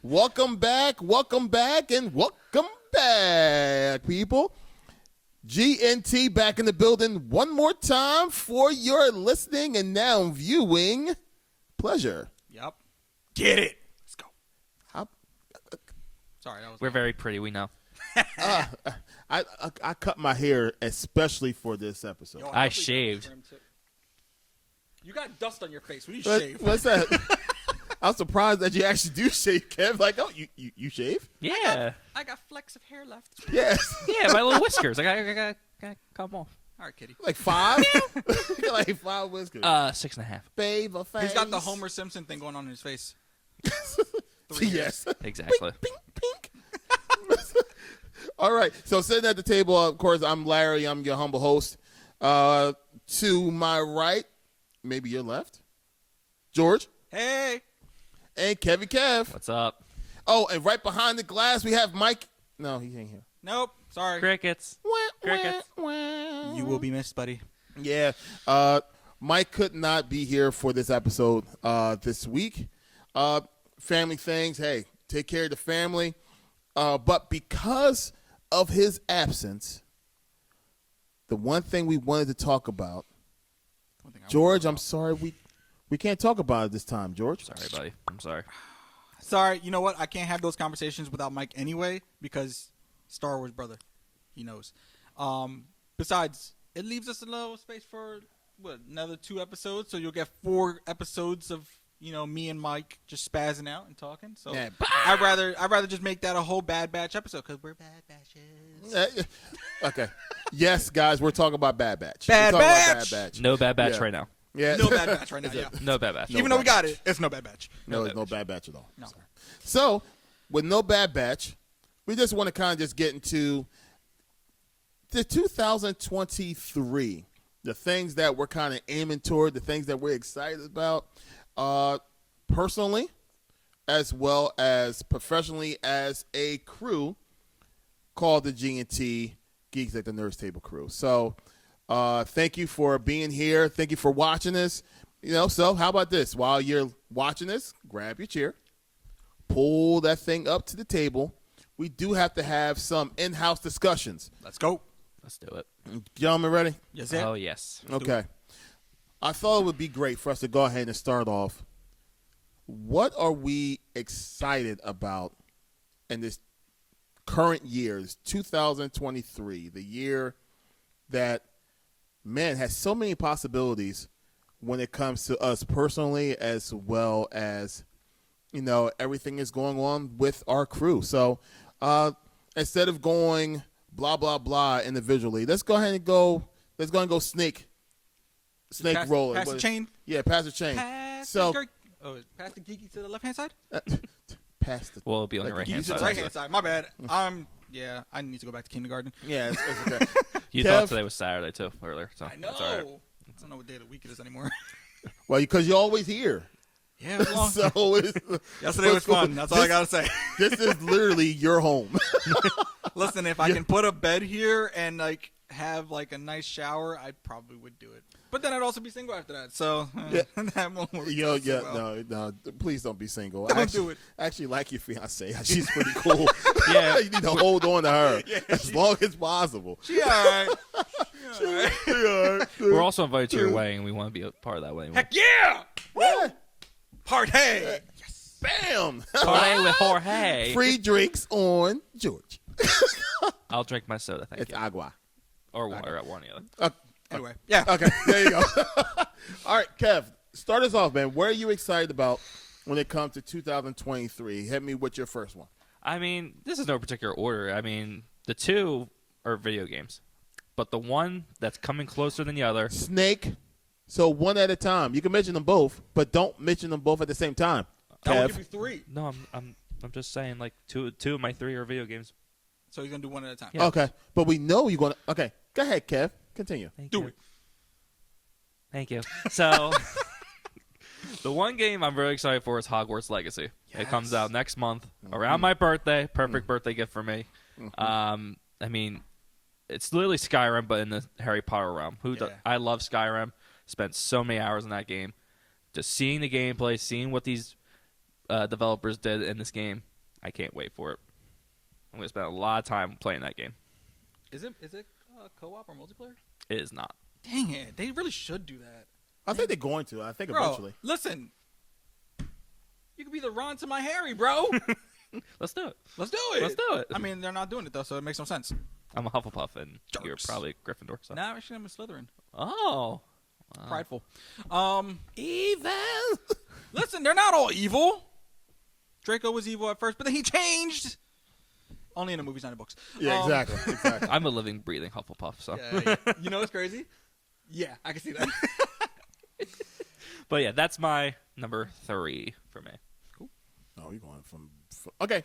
Welcome back, and welcome back, people. GNT back in the building one more time for your listening and now viewing pleasure. Yep. Get it. Let's go. Sorry, We're very pretty, we know. I cut my hair especially for this episode. Yo, I shaved. You got dust on your face. When you shave. What's that? I'm surprised that you actually do shave, Kev. Like, oh, you shave? Yeah. I got flecks of hair left. Yes. Yeah, my little whiskers. I got cut them off. All right, kitty. Like 5? Like 5 whiskers. 6.5. Baby face. He's got the Homer Simpson thing going on in his face. Yes. Exactly. Pink, pink. All right. So sitting at the table, of course, I'm Larry. I'm your humble host. To my right, maybe your left, George. Hey. And Kevy Kev. What's up? Oh, and right behind the glass, we have Mike. No, he ain't here. Nope. Sorry. Crickets. Crickets. You will be missed, buddy. Yeah. Mike could not be here for this episode this week. Family things. Hey, take care of the family. But because of his absence, the one thing we wanted to talk about, George, I'm sorry we can't talk about it this time, George. Sorry, buddy. I'm sorry. Sorry. You know what? I can't have those conversations without Mike anyway because Star Wars, brother. He knows. Besides, it leaves us a little space for, another 2 episodes. So you'll get 4 episodes of, me and Mike just spazzing out and talking. So Yeah. I'd rather just make that a whole Bad Batch episode because we're Bad Batches. Okay. Yes, guys, we're talking about Bad Batch. Bad We're talking about Batch! Bad Batch. No bad batch Yeah. right now. Yeah. No Bad Batch right now, yeah. No bad batch. Even though we got it, it's no Bad Batch. No, there's no Bad Batch at all. No. Sorry. So, with no Bad Batch, we just want to kind of just get into the 2023, the things that we're kind of aiming toward, the things that we're excited about, personally, as well as professionally as a crew called the G&T Geeks at the Nurse Table crew. So, thank you for being here. Thank you for watching this. So how about this? While you're watching this, grab your chair, pull that thing up to the table. We do have to have some in-house discussions. Let's go. Let's do it. Gentlemen, ready? Yes, sir. Oh, yes. Okay. I thought it would be great for us to go ahead and start off. What are we excited about in this current year, this 2023, the year that, man, has so many possibilities when it comes to us personally as well as, everything is going on with our crew. So instead of going blah, blah, blah individually, let's go ahead and go snake rolling. Pass the chain. Yeah, pass the chain. Pass the geeky to the left-hand side? Pass the. Well, it'll be on the Like right-hand Geeky to the side. right-hand side. My bad. Yeah, I need to go back to kindergarten. Yeah, it's okay. You Kev? thought today was Saturday, too, earlier. So I know. That's all right. I don't know what day of the week it is anymore. Well, because you're always here. Yeah, it was long. So Yesterday was fun. That's all I got to say. this is literally your home. Listen, if I can put a bed here and have a nice shower, I probably would do it. But then I'd also be single after that. So that won't work. No, please don't be single. Don't actually, do it. I actually like your fiance. She's pretty cool. Yeah. You need to hold on to her as long as possible. She all right. She all right. We're also invited to your wedding, and we want to be a part of that wedding. Heck yeah! Woo! Party! Yes. Bam! Party with Jorge. Free drinks on George. I'll drink my soda, thank It's you. agua. Or one or the other. Anyway, yeah. Okay, there you go. All right, Kev, start us off, man. What are you excited about when it comes to 2023? Hit me with your first one. I mean, this is no particular order. I mean, the 2 are video games. But the one that's coming closer than the other. Snake. So one at a time. You can mention them both, but don't mention them both at the same time. That will Kev. give you 3. No, I'm just saying, two of my 3 are video games. So you're going to do one at a time. Yeah. Okay, but we know you're going to. Okay, go ahead, Kev. Continue. Do it. Thank you. So, the one game I'm very excited for is Hogwarts Legacy. It comes out next month around my birthday. Perfect birthday gift for me. I mean, it's literally Skyrim, but in the Harry Potter realm. I love Skyrim. Spent so many hours in that game. Just seeing the gameplay, seeing what these developers did in this game, I can't wait for it. I'm gonna spend a lot of time playing that game. Is it co-op or multiplayer? It is not. Dang it! They really should do that. I think they're going to. I think Bro, eventually. listen. You could be the Ron to my Harry, bro. Let's do it. Let's do it. Let's do it. I mean, they're not doing it though, so it makes no sense. I'm a Hufflepuff, and you're Jerks. probably a Gryffindor. So. Nah, actually, I'm a Slytherin. Oh. Wow. Prideful. Evil. Listen, they're not all evil. Draco was evil at first, but then he changed. Only in the movies, not in the books. Yeah, exactly. I'm a living, breathing Hufflepuff. So. Yeah. You know what's crazy? Yeah, I can see that. But yeah, that's my number 3 for me. Oh, you're going from okay.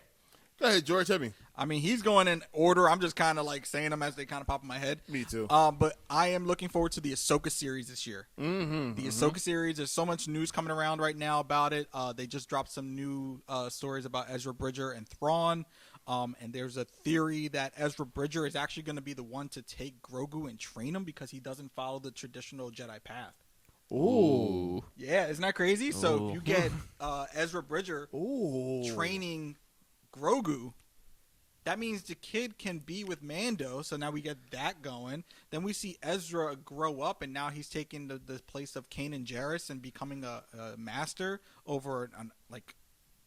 Go ahead, George. Hit me. I mean, he's going in order. I'm just kind of like saying them as they kind of pop in my head. Me too. But I am looking forward to the Ahsoka series this year. Mm-hmm. The Ahsoka series, there's so much news coming around right now about it. They just dropped some new stories about Ezra Bridger and Thrawn. And there's a theory that Ezra Bridger is actually going to be the one to take Grogu and train him because he doesn't follow the traditional Jedi path. Ooh. Yeah, isn't that crazy? So Ooh. if you get Ezra Bridger training Grogu, that means the kid can be with Mando. So now we get that going. Then we see Ezra grow up, and now he's taking the place of Kanan Jarrus and becoming a master over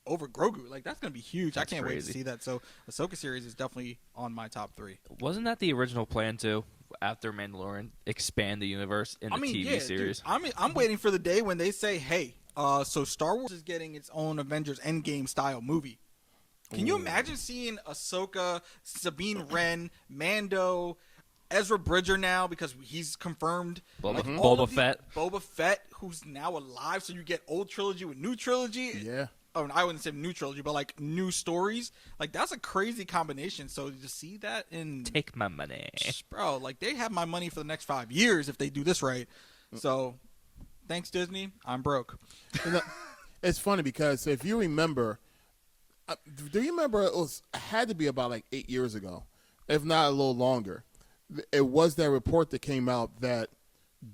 over Grogu. Like, that's going to be huge. That's I can't wait crazy. to see that. So Ahsoka series is definitely on my top 3. Wasn't that the original plan too? After Mandalorian, expand the universe in the TV series. Dude, I'm waiting for the day when they say, hey, so Star Wars is getting its own Avengers Endgame style movie. Can you imagine seeing Ahsoka, Sabine Wren, Mando, Ezra Bridger now because he's confirmed. Boba Fett. Boba Fett, who's now alive. So you get old trilogy with new trilogy. Yeah. Oh, I wouldn't say new trilogy, but like new stories. Like, that's a crazy combination. So to see that in Take my money. bro, like, they have my money for the next 5 years if they do this right. So thanks, Disney. I'm broke. You know, it's funny because if you remember, do you remember it had to be about like 8 years ago, if not a little longer. It was that report that came out that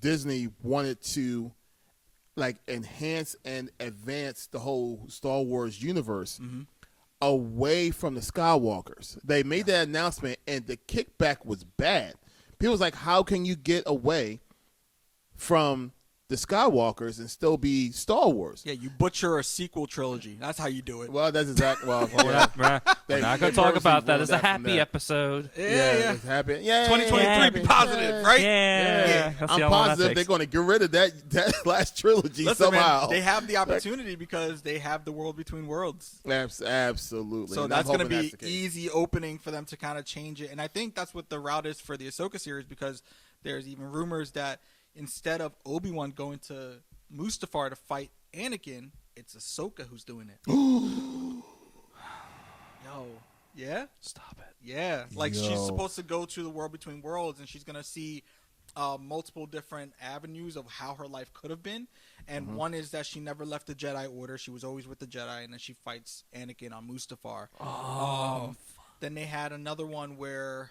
Disney wanted to like enhance and advance the whole Star Wars universe away from the Skywalkers. They made that announcement, and the kickback was bad. People was like, how can you get away from the Skywalkers and still be Star Wars? Yeah, you butcher a sequel trilogy. That's how you do it. Well, that's exactly. Well, We're not going to talk about that. It's a happy that. episode. Yeah. It's happy. Yeah, 2023, be positive, right? Yeah. That's I'm the only one that positive they're takes. going to get rid of that last trilogy Listen, somehow. man, they have the opportunity because they have the world between worlds. Absolutely. So And that's I'm going to hoping be that's the case. easy opening for them to kind of change it. And I think that's what the route is for the Ahsoka series, because there's even rumors that instead of Obi-Wan going to Mustafar to fight Anakin, it's Ahsoka who's doing it. Yo. Yeah? Stop it. Yeah. Like, Yo. she's supposed to go to the world between worlds, and she's going to see multiple different avenues of how her life could have been. And one is that she never left the Jedi Order. She was always with the Jedi, and then she fights Anakin on Mustafar. Then they had another one where...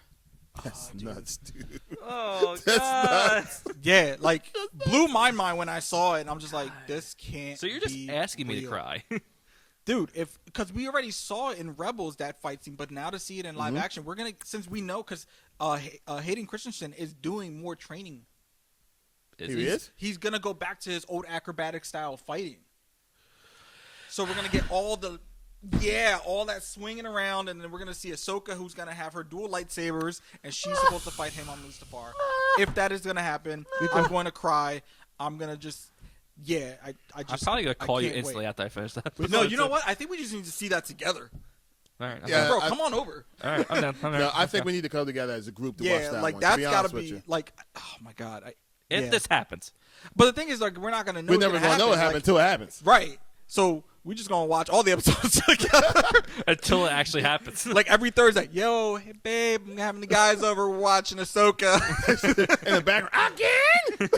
That's nuts, dude. Oh, That's God. nuts. Yeah, like, blew my mind when I saw it, and I'm just like, this can't So you're just be asking me to real. cry. Dude, because we already saw it in Rebels, that fight scene, but now to see it in live action, we're going to, since we know, because Hayden Christensen is doing more training. He is? He's going to go back to his old acrobatic style fighting. So we're going to get all that swinging around, and then we're going to see Ahsoka, who's going to have her dual lightsabers, and she's supposed to fight him on Mustafar. If that is going to happen, I'm going to cry. I'm going to just, I I'm probably going to call you can't instantly wait. after I finish that. No, you know what? I think we just need to see that together. All right. Yeah. Bro, I- come on over. All right. I'm done. No, I think we need to come together as a group to watch Yeah, that like one. that's to be got honest to with be you. like, oh my god, If this happens. But the thing is, like, we're not gonna know. We're never going to know what happened until it happens. Right. So we're just gonna watch all the episodes together, Until it actually happens. like every Thursday. Yo, hey babe, I'm having the guys over. We're watching Ahsoka. In the background, again?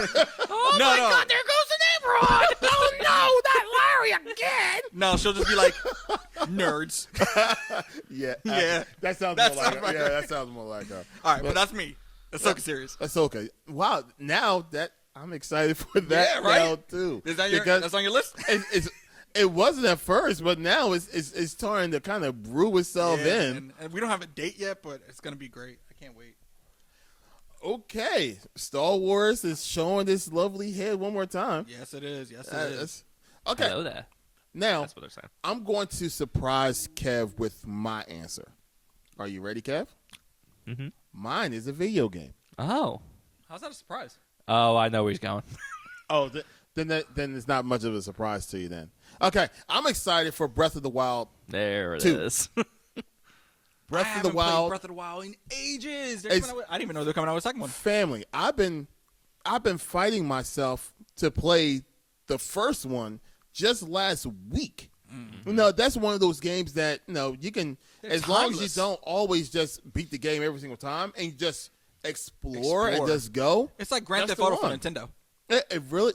Oh my god, there goes an Emerald! Oh no, that Larry again! No, she'll just be like, nerds. Yeah, Yeah. that sounds That more sounds like like her. her. Yeah, that sounds more like her. All right, but that's me. Ahsoka series. Ahsoka. Wow, now that I'm excited for that Yeah, right? now too. Is that your? Because That's on your list. it's It wasn't at first, but now it's starting to kind of brew itself in. And we don't have a date yet, but it's gonna be great. I can't wait. Okay, Star Wars is showing this lovely head one more time. Yes, it is. Yes, it is. Okay, Hello there. now That's what they're saying. I'm going to surprise Kev with my answer. Are you ready, Kev? Mm-hmm. Mine is a video game. Oh. How's that a surprise? Oh, I know where he's going. Oh, then it's not much of a surprise to you then. Okay, I'm excited for Breath of the Wild. There it 2. is. Breath of the Wild. Breath of the Wild in ages. It's- I didn't even know they're coming out with a second one. Family, I've been fighting myself to play the first one just last week. Mm-hmm. You know, that's one of those games that, you know, you can, They're as long as timeless. you don't always just beat the game every single time and you just explore. And just go. It's like Grand That's Theft the Auto for one. Nintendo. It really,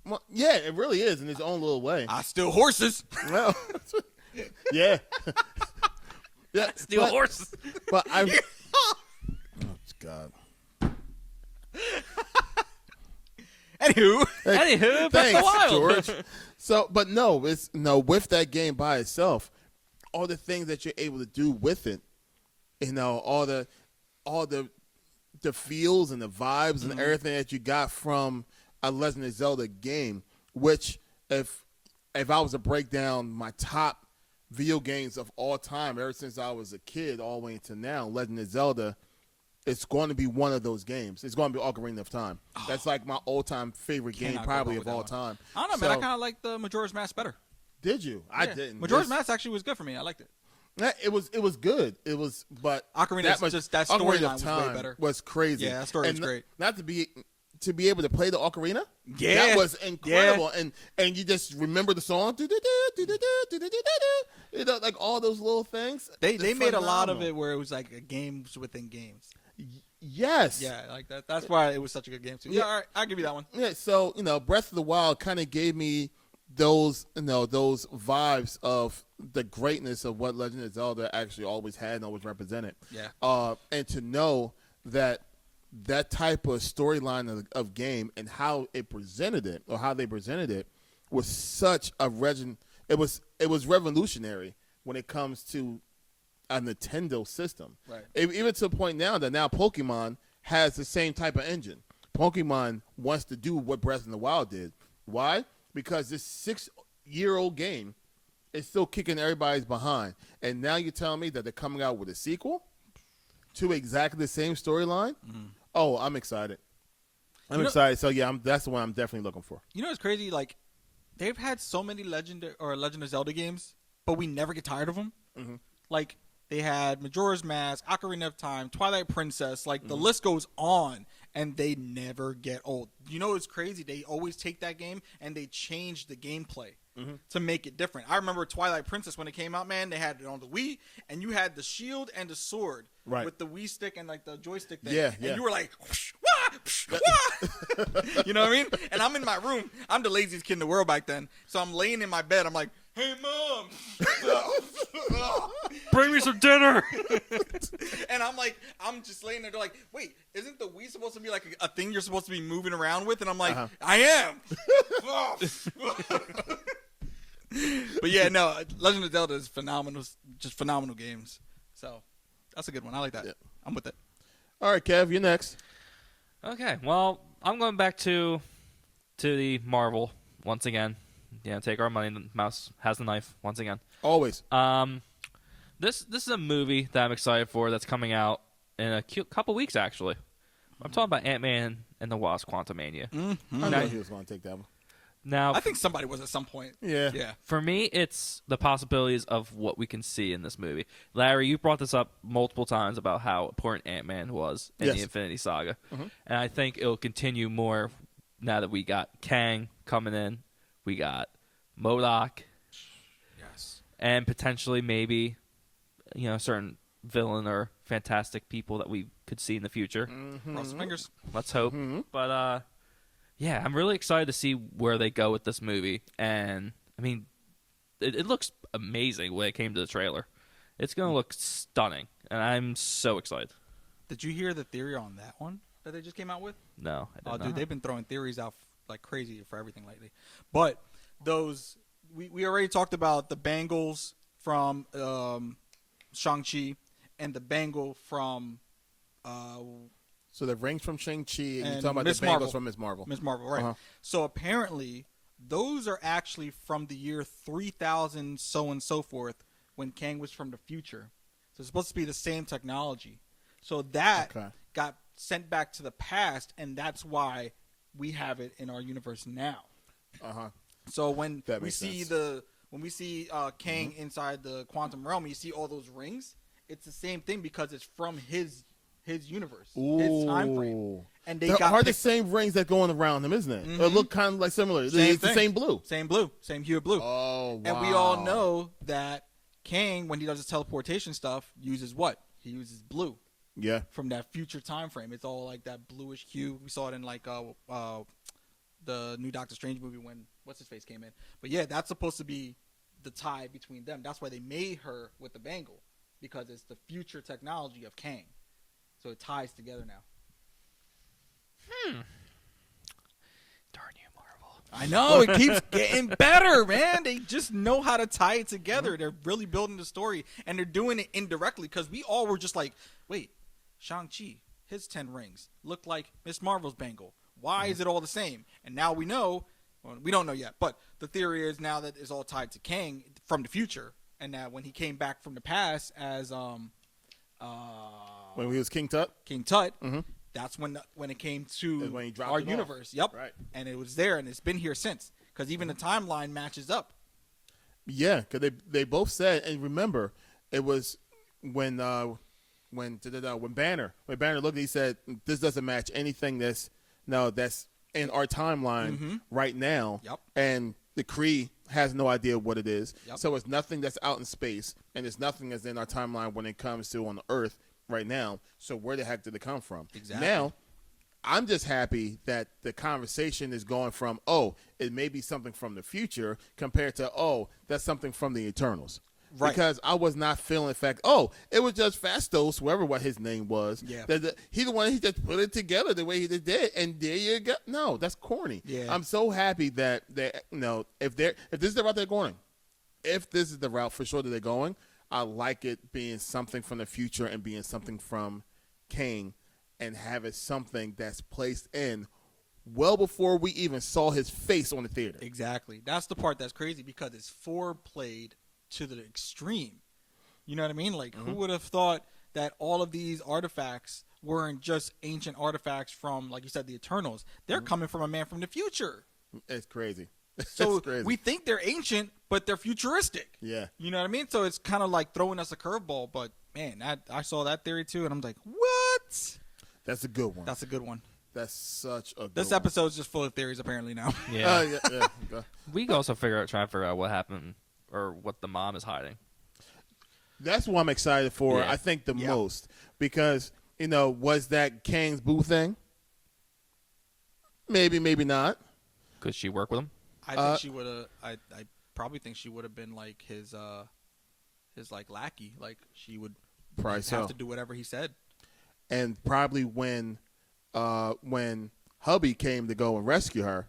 well, yeah, it really is in its own little way. I steal horses. Well, yeah. Yeah, Steal horses. But I. Oh God. Anywho, Anywho, Breath of the Thanks, Wild. George. So, but no, it's with that game by itself, all the things that you're able to do with it, you know, all the feels and the vibes and everything that you got from a Legend of Zelda game. Which, if I was to break down my top video games of all time, ever since I was a kid, all the way to now, Legend of Zelda. It's going to be one of those games. It's going to be Ocarina of Time. That's like my all-time favorite game, Cannot go probably wrong of with all that one. time. I don't know, man. I kind of like the Majora's Mask better. Did you? I Yeah. didn't. Majora's Mask actually was good for me. I liked it. It was good. It was, but Ocarina is just that Ocarina storyline of was way Time better. Was crazy. Yeah, that story was And great. Not to be able to play the ocarina. Yeah. That was incredible. And you just remember the song. You know, like all those little things. They It's made a lot of phenomenal. it where it was like a games within games. Yes. Yeah, like that. That's why it was such a good game too. Yeah, all right, I'll give you that one. Yeah, so, you know, Breath of the Wild kind of gave me those vibes of the greatness of what Legend of Zelda actually always had and always represented. Yeah. And to know that type of storyline of game and how it presented it, or how they presented it, was such a it was revolutionary when it comes to a Nintendo system. Right. Even to the point now that Pokemon has the same type of engine. Pokemon wants to do what Breath of the Wild did. Why? Because this 6-year-old game is still kicking everybody's behind. And now you're telling me that they're coming out with a sequel to exactly the same storyline? Mm-hmm. Oh, I'm excited. I'm excited. So, yeah, that's the one I'm definitely looking for. You know what's crazy? Like, they've had so many Legend of Zelda games, but we never get tired of them. Mm-hmm. Like, they had Majora's Mask, Ocarina of Time, Twilight Princess. Like, the list goes on, and they never get old. You know what's crazy? They always take that game, and they change the gameplay to make it different. I remember Twilight Princess when it came out, man. They had it on the Wii, and you had the shield and the sword with the Wii stick and, like, the joystick thing. Yeah, and you were like, whoosh, wah, psh, wah. You know what I mean? And I'm in my room. I'm the laziest kid in the world back then. So I'm laying in my bed. I'm like, hey, Mom. Bring me some dinner. And I'm just laying there. They're like, wait, isn't the Wii supposed to be like a thing you're supposed to be moving around with? And I'm like, I am. But yeah, no, Legend of Zelda is phenomenal, just phenomenal games. So that's a good one. I like that. Yeah. I'm with it. All right, Kev, you're next. Okay, well, I'm going back to the Marvel once again. You know, take our money. The mouse has the knife once again. Always. This is a movie that I'm excited for that's coming out in a couple weeks, actually. I'm talking about Ant-Man and the Wasp: Quantumania. I know he was going to take that one. Now, I think somebody was at some point. Yeah. Yeah. for me, it's the possibilities of what we can see in this movie. Larry, you brought this up multiple times about how important Ant-Man was in the Infinity Saga. And I think it'll continue more now that we got Kang coming in. We got MODOK. Yes. And potentially maybe, you know, a certain villain or fantastic people that we could see in the future. Cross the fingers. Let's hope. But, yeah, I'm really excited to see where they go with this movie. And, I mean, it looks amazing when it came to the trailer. It's going to look stunning. And I'm so excited. Did you hear the theory on that one that they just came out with? No, I did Oh, not. dude, they've been throwing theories out like crazy for everything lately. But those we already talked about the bangles from Shang-Chi and the bangle from So the rings from Shang-Chi, and you're and talking about Miss the bangles Marvel. from Miss Marvel. Miss Marvel, right? Uh-huh. So apparently, those are actually from the year 3000, so and so forth, when Kang was from the future. So it's supposed to be the same technology. So that Okay. got sent back to the past, and that's why we have it in our universe now. Uh-huh. So when That we makes see sense. Kang inside the quantum realm, you see all those rings. It's the same thing because it's from his universe, his time frame, Ooh. and they They got are the picked- same rings that going around them, isn't it? Mhm. It look kind of like similar. Same It's the thing. same blue. same hue of blue. Oh, wow. And we all know that Kang, when he does his teleportation stuff, uses what? He uses blue Yeah. from that future time frame. It's all like that bluish hue. We saw it in like the new Doctor Strange movie when what's his face came in. But yeah, that's supposed to be the tie between them. That's why they made her with the bangle, because it's the future technology of Kang. So it ties together now. Darn you, Marvel. I know, it keeps getting better, man. They just know how to tie it together. They're really building the story, and they're doing it indirectly, because we all were just like, wait, Shang-Chi, his 10 rings look like Miss Marvel's bangle. Why is it all the same? And now we know, well, we don't know yet, but the theory is now that it's all tied to Kang from the future, and that when he came back from the past as When he was King Tut. King Tut, Mhm. that's when it came to Is when he dropped our it off. universe. Yep. Right. And it was there, and it's been here since, because even the timeline matches up. Yeah, because they both said, and remember, it was when Banner looked, he said, "This doesn't match anything that's in our timeline right now." Yep. And the Kree has no idea what it is, Yep. so it's nothing that's out in space, and it's nothing that's in our timeline when it comes to on the Earth right now. So where the heck did it come from? Exactly. Now, I'm just happy that the conversation is going from, oh, it may be something from the future, compared to, oh, that's something from the Eternals. Right. Because I was not feeling the fact, oh, it was just Fastos, whoever what his name was. Yeah. He the one, he just put it together the way he did, and there you go. No, that's corny. Yeah. I'm so happy that if this is the route they're going, if this is the route for sure that they're going, I like it being something from the future and being something from Kang, and have it something that's placed in well before we even saw his face on the theater. Exactly. That's the part that's crazy, because it's foreplayed to the extreme. You know what I mean? Like, who would have thought that all of these artifacts weren't just ancient artifacts from, like you said, the Eternals? They're coming from a man from the future. It's crazy. So It's crazy. we think they're ancient, but they're futuristic. Yeah. You know what I mean? So it's kind of like throwing us a curveball. But man, I saw that theory too, and I'm like, what? That's a good one. That's a good one. That's such a good This one. episode's just full of theories apparently now. Yeah. Yeah. We can also try to figure out what happened or what the mom is hiding. That's what I'm excited for, Yeah. I think, the Yeah. most. Because, was that Kang's boo thing? Maybe, maybe not. Could she work with him? I think she would have. I probably think she would have been like his like lackey. Like she would Probably have so. to do whatever he said. And probably when hubby came to go and rescue her,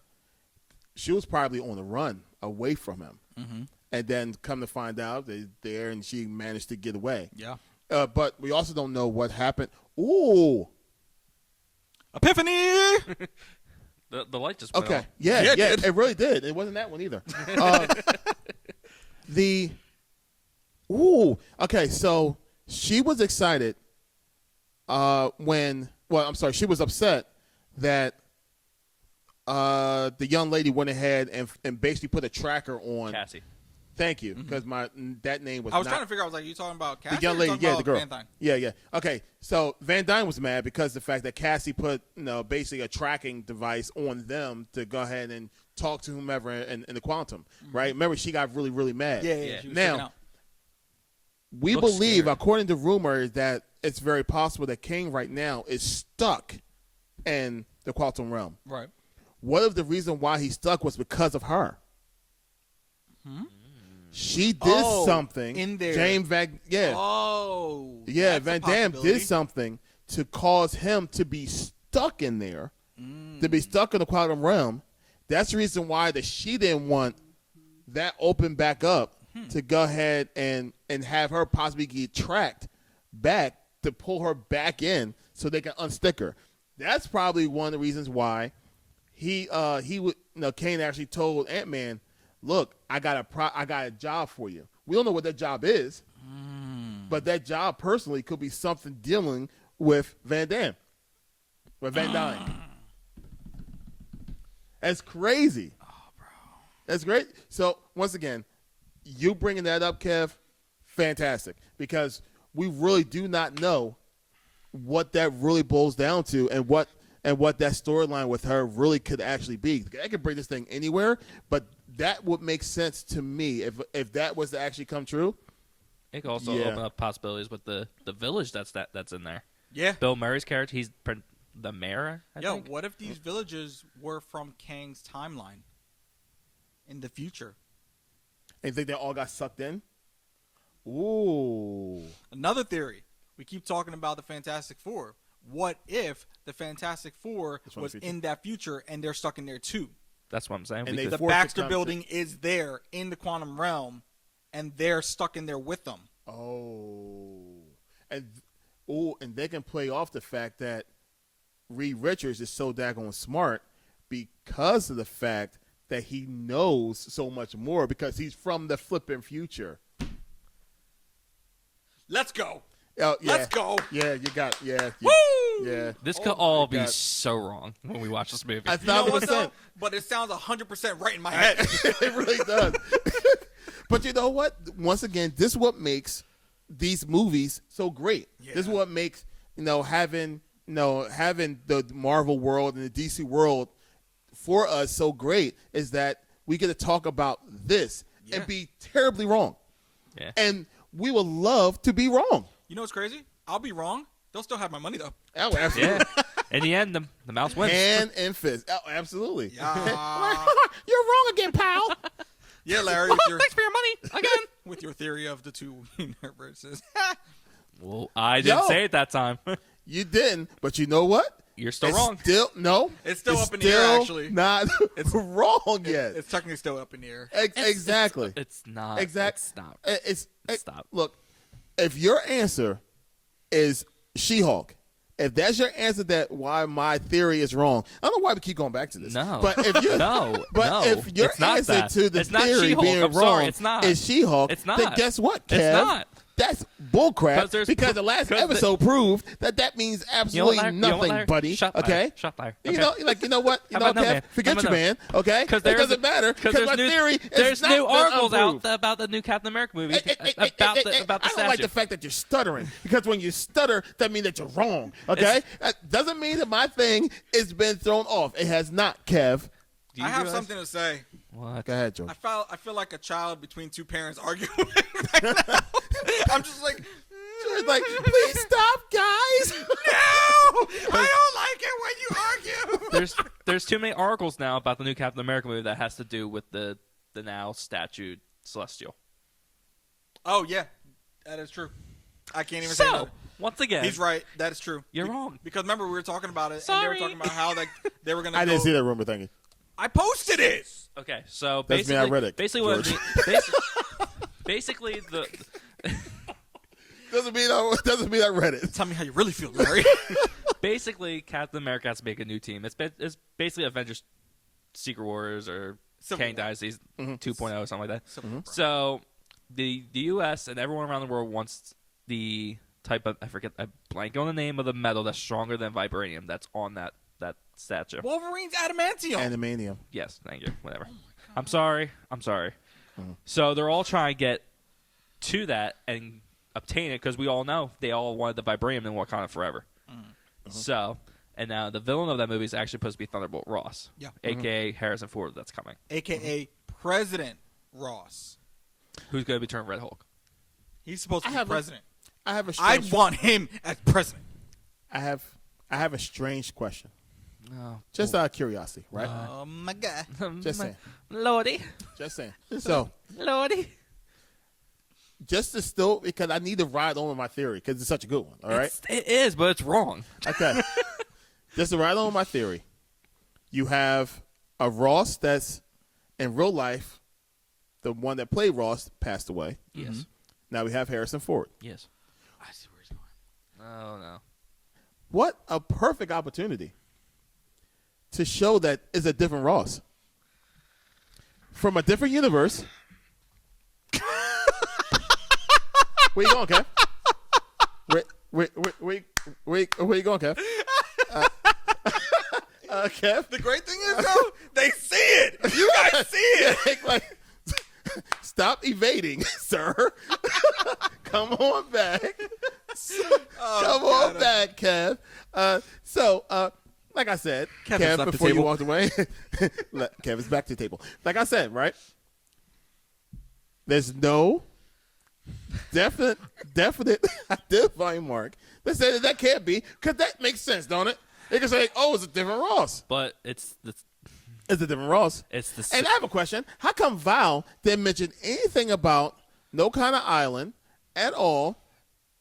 she was probably on the run away from him. Mm-hmm. And then come to find out they're there, and she managed to get away. Yeah. But we also don't know what happened. Ooh. Epiphany. The light just went Okay. off. Yeah, it did. it really did. It wasn't that one either. Okay, so she was excited she was upset that the young lady went ahead and basically put a tracker on. Cassie. Thank you, because that name was I was not trying to figure out. I was like, you talking about Cassie? the young or lady, talking yeah, about the girl. Van Dyne? Yeah. Okay, so Van Dyne was mad because the fact that Cassie put, basically a tracking device on them to go ahead and talk to whomever in the quantum, right? Remember, she got really, really mad. Yeah. Yeah. She was Now, freaking out. we Looks believe, scary. according to rumors, that it's very possible that King right now is stuck in the quantum realm. Right. What if the reason why he's stuck was because of her? She did something in there. James Van, Oh. yeah, that's a Van Damme possibility. did something to cause him to be stuck in there, to be stuck in the quantum realm. That's the reason why that she didn't want that open back up to go ahead and have her possibly get tracked back to pull her back in so they can unstick her. That's probably one of the reasons why he would Kane actually told Ant-Man, "Look, I got a job for you. We don't know what that job is, but that job personally could be something dealing with Van Dyne. That's crazy. Oh, bro. That's great. So once again, you bringing that up, Kev, fantastic, because we really do not know what that really boils down to and what that storyline with her really could actually be. I could bring this thing anywhere, but that would make sense to me if that was to actually come true. It could also open up possibilities with the village that's in there. Yeah. Bill Murray's character, he's the mayor, I think. What if these villages were from Kang's timeline in the future? And you think they all got sucked in? Ooh. Another theory. We keep talking about the Fantastic Four. What if the Fantastic Four was in that future and they're stuck in there too? That's what I'm saying. And The Baxter building is there in the quantum realm, and they're stuck in there with them. And they can play off the fact that Reed Richards is so daggone smart because of the fact that he knows so much more because he's from the flipping future. Let's go. Oh, yeah. Let's go. Yeah, you got Woo! Yeah. This could all be so wrong when we watch this movie. I You know what, 1,000%. though? But it sounds 100% right in my head. It really does. But you know what? Once again, this is what makes these movies so great. Yeah. This is what makes having the Marvel world and the DC world for us so great is that we get to talk about this and be terribly wrong. Yeah. And we would love to be wrong. You know what's crazy? I'll be wrong. They'll still have my money, though. Oh, absolutely. Yeah. In the end, the mouse wins. Hand and fist. Oh, absolutely. Yeah. You're wrong again, pal. Yeah, Larry, with your, Thanks for your money again. with your theory of the two universes. Well, I didn't say it that time. You didn't, but you know what? You're still It's wrong. It's still up in the air, actually. Not wrong yet. It's technically still up in the air. Exactly. It's not. Exactly. It's not. Stop. Look, if your answer is She-Hulk, if that's your answer that why my theory is wrong, I don't know why we keep going back to this. No. But if you if your it's not answer that. to the It's not theory She-Hulk. being I'm wrong sorry, it's not. is She-Hulk, It's not. then guess what, Kev? It's not. That's bullcrap Because the last 'cause episode proved that means absolutely nothing, Larry? buddy. Shut Larry. Okay? Shut Larry. You Okay. know, you know what? You How know, about no, Kev, man? forget How your about man, okay? It doesn't matter because my theory is there's not new been articles unproved. out about the new Captain America movie about the I don't like the fact that you're stuttering because when you stutter, that means that you're wrong. Okay, that doesn't mean that my thing has been thrown off. It has not, Kev. I have something to say. What? Go ahead, Joe. I feel like a child between two parents arguing right now. I'm just like, It's like, please stop, guys. no, I don't like it when you argue. There's too many articles now about the new Captain America movie that has to do with the now statue Celestial. Oh yeah, that is true. I can't even say So that. once again, He's right. That is true. You're wrong. Because remember we were talking about it, Sorry. and they were talking about how they were gonna. I go, didn't see that rumor. Thank you. I posted it. Okay, so Doesn't mean basically, I read it, basically what George. basically the Doesn't mean I read it. Tell me how you really feel, Larry. basically Captain America has to make a new team. It's basically Avengers, Secret Wars, or Civil Kang War. Dynasty 2.0 or something like that. Civil War. So the U.S. and everyone around the world wants the type of I blank on the name of the metal that's stronger than vibranium that's on that statue. Wolverine's adamantium. Animanium. Yes, thank you. Whatever. I'm sorry. So they're all trying to get to that and obtain it because we all know they all wanted the vibranium in Wakanda forever. So, and now the villain of that movie is actually supposed to be Thunderbolt Ross. Yeah. A.K.A. Harrison Ford that's coming. AKA President Ross. Who's going to be turned Red Hulk? He's supposed to be president. I have a I strange, want him as president. I have a strange question. Oh, Just out of curiosity, right? Oh my God. Just saying. Lordy. Just saying. So, Lordy. just to still, because I need to ride on with my theory because it's such a good one. All right. It is, but it's wrong. Okay. Just to ride on with my theory, you have a Ross that's in real life the one that played Ross, passed away. Yes. Now we have Harrison Ford. Yes. I see where he's going. Oh no. What a perfect opportunity to show that it's a different Ross from a different universe. Where you going, Kev? Where you going, Kev? Kev? The great thing is, though, they see it. You guys see it. Like, stop evading, sir. Come on back. Come on back, Kev. Like I said, Kevin's Kev, left the before you table. walked away, Kevin's back to the table. Like I said, right? There's no definite identifying mark that says that can't be, because that makes sense, don't it? They can say, oh, it's a different Ross. But it's It's a different Ross. the And I have a question. How come Val didn't mention anything about No Kind of Island at all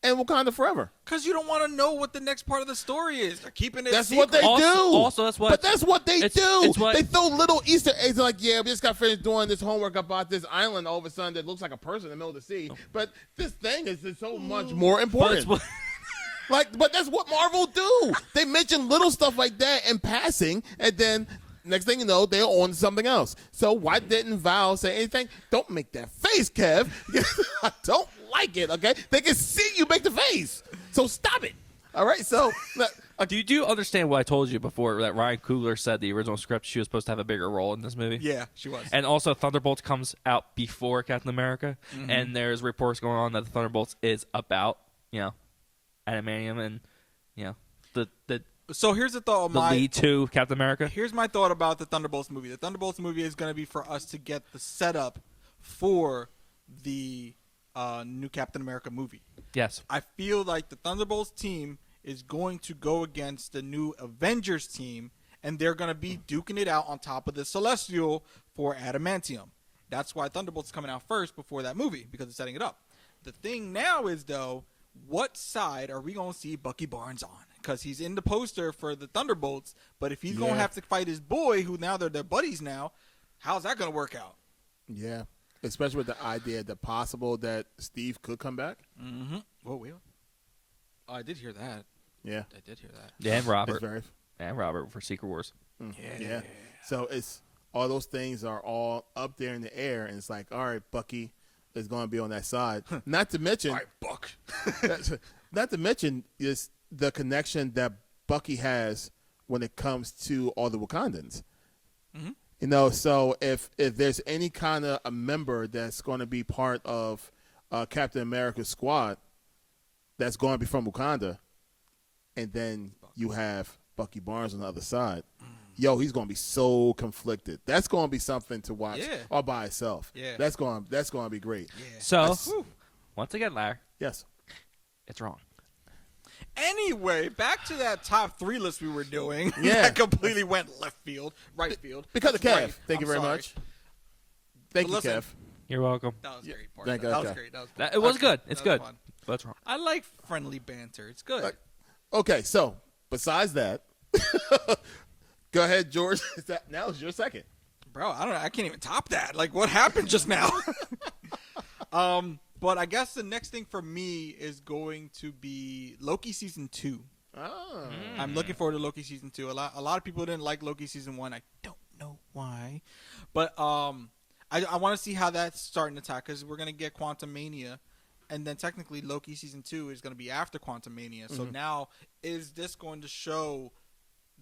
and Wakanda Forever? Because you don't want to know what the next part of the story is. They're keeping it That's secret. what they do. Also, that's what. But that's what they it's- do. it's what- They throw little Easter eggs like, yeah, we just got finished doing this homework about this island all of a sudden that looks like a person in the middle of the sea. But this thing is just so much more But important. it's what, But that's what Marvel do. They mention little stuff like that in passing, and then next thing you know, they're on to something else. So why didn't Val say anything? Don't make that face, Kev. I don't like it, okay? They can see you make the face. So stop it. All right? So do you understand what I told you before, that Ryan Coogler said the original script she was supposed to have a bigger role in this movie? Yeah, she was. And also, Thunderbolts comes out before Captain America, and there's reports going on that the Thunderbolts is about, adamantium and, the So here's the thought of the my lead to Captain America. Here's my thought about the Thunderbolts movie. The Thunderbolts movie is going to be for us to get the setup for the new Captain America movie. Yes. I feel like the Thunderbolts team is going to go against the new Avengers team, and they're going to be duking it out on top of the Celestial for adamantium. That's why Thunderbolts is coming out first before that movie, because it's setting it up. The thing now is, though, what side are we going to see Bucky Barnes on? Because he's in the poster for the Thunderbolts, but if he's going to have to fight his boy, who now they're their buddies now, how's that going to work out? yeah, especially with the idea that possible that Steve could come back. Mm-hmm. Whoa, wait. Oh, I did hear that. Yeah. I did hear that. And It's Robert. very And Robert for Secret Wars. Yeah. So it's all those things are all up there in the air, and it's like, all right, Bucky is going to be on that side. Not to mention, All right, Buck. not to mention is the connection that Bucky has when it comes to all the Wakandans. Mm-hmm. So if there's any kind of a member that's going to be part of Captain America's squad, that's going to be from Wakanda, and then you have Bucky Barnes on the other side. Yo, he's going to be so conflicted. That's going to be something to watch all by itself. Yeah. That's going to be great. Yeah. So, once again, Larry, Yes. it's wrong. Anyway, back to that top 3 list we were doing. Yeah. That completely went left field, right field. Because of Kev. Right. Thank you I'm very sorry. much. Thank you, But listen, Kev. You're welcome. That was a great part. Thank That God, was Kev. great. That was That, fun. it was That good. It's that good. was fun. But it's wrong. I like friendly banter. It's good. Okay, so besides that, go ahead, George. Now it's your second. Bro, I don't know. I can't even top that. Like, what happened just now? But I guess the next thing for me is going to be Loki season 2. Oh. I'm looking forward to Loki season 2. A lot of people didn't like Loki season 1. I don't know why, but I want to see how that's starting to attack, because we're gonna get Quantum Mania, and then technically Loki season 2 is gonna be after Quantum Mania. So now, is this going to show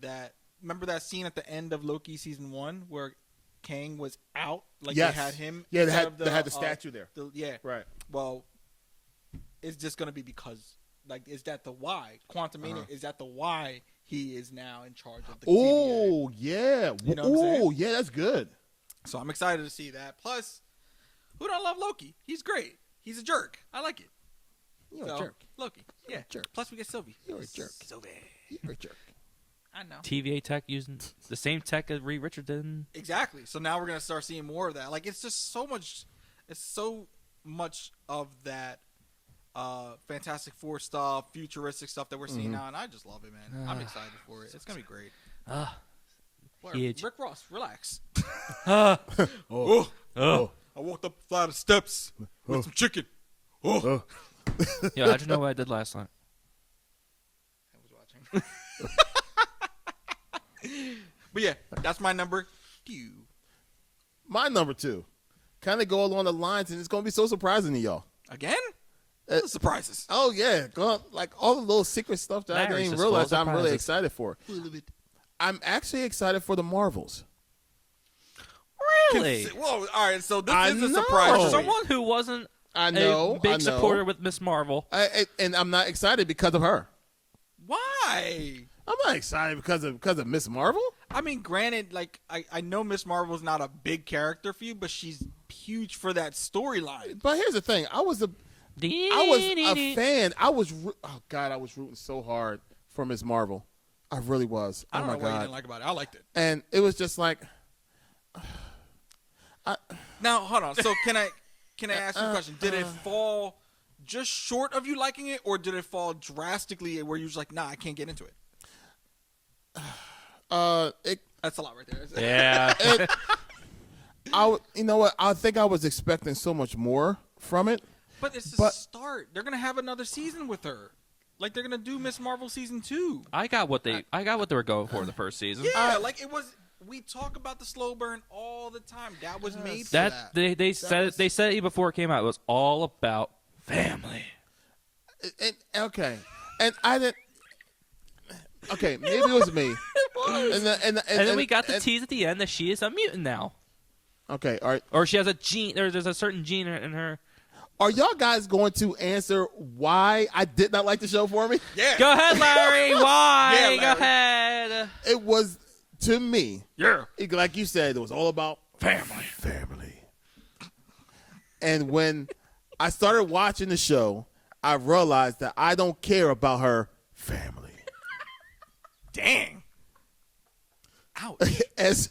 that? Remember that scene at the end of Loki season 1 where Kang was out, like Yes. they had him. Yeah, instead they had the statue there. Yeah, Right. well, is this going to be because, like, is that the why? Quantum Mania, is that the why he is now in charge of the TVA? Oh, yeah. You know what I'm saying? Oh, yeah, that's good. So I'm excited to see that. Plus, who don't love Loki? He's great. He's a jerk. I like it. You're a jerk. Loki. You're Yeah. a jerk. Plus, we get Sylvie. You're a jerk. Sylvie. You're a jerk. I know. TVA tech using the same tech as Reed Richards did. Exactly. So now we're going to start seeing more of that. Like, it's just so much. It's so much of that Fantastic Four stuff, futuristic stuff that we're seeing now, and I just love it, man. I'm excited for it. It's going to be great. Whatever. Huge. Rick Ross, relax. Oh. Oh, I walked up a flight of steps with some chicken. Oh. Yeah, how'd you know what I did last night? I was watching. But yeah, that's my number 2. My number 2. Kind of go along the lines, and it's going to be so surprising to y'all. Again? The surprises. Oh, yeah. Like all the little secret stuff that I Larry's didn't even just realize full of I'm really surprises. excited for. I'm actually excited for the Marvels. Really? Whoa, all right, so this I is a know. surprise. For for me. someone who wasn't I know. a big I know. supporter with Miss Marvel. And I'm not excited because of her. Why? I'm not excited because of Miss Marvel. I mean, granted, like I know Miss Marvel's not a big character for you, but she's huge for that storyline. But here's the thing: I was a fan. I was rooting so hard for Miss Marvel. I really was. I don't oh know my what you god! didn't like about it. I liked it. And it was just like, Now, hold on. So can I ask you a question? Did it fall just short of you liking it, or did it fall drastically where you was like, nah, I can't get into it? That's a lot right there. Yeah. you know what? I think I was expecting so much more from it. But it's the start. They're gonna have another season with her. Like they're gonna do Miss Marvel season 2. I got what they were going for the first season. Yeah, like it was. We talk about the slow burn all the time. That was made for that. They said it before it came out. It was all about family. Okay, and I didn't. Okay, maybe it was me. And then we got the tease at the end that she is a mutant now. Okay, all right. Or she has a gene. There's a certain gene in her. Are y'all guys going to answer why I did not like the show for me? Yeah. Go ahead, Larry. Why? Yeah, Larry. Go ahead. It was, to me, Yeah. like you said, it was all about family. And when I started watching the show, I realized that I don't care about her family. Dang. Ouch. As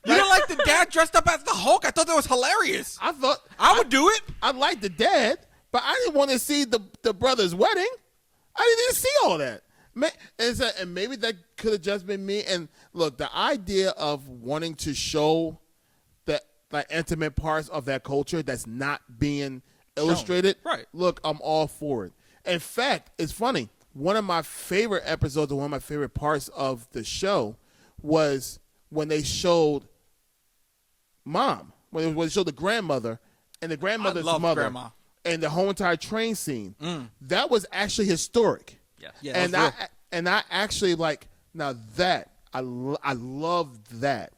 You didn't like the dad dressed up as the Hulk? I thought that was hilarious. I thought I would do it. I liked the dad, but I didn't want to see the brother's wedding. I didn't even see all that. And maybe that could have just been me. And look, the idea of wanting to show the like intimate parts of that culture that's not being illustrated, Right. Look, I'm all for it. In fact, it's funny. One of my favorite episodes, or one of my favorite parts of the show, was when they showed mom, when they showed the grandmother and the grandmother's love mother, Grandma. and the whole entire train scene. That was actually historic. Yes. Yeah, And I actually like, now that I loved that,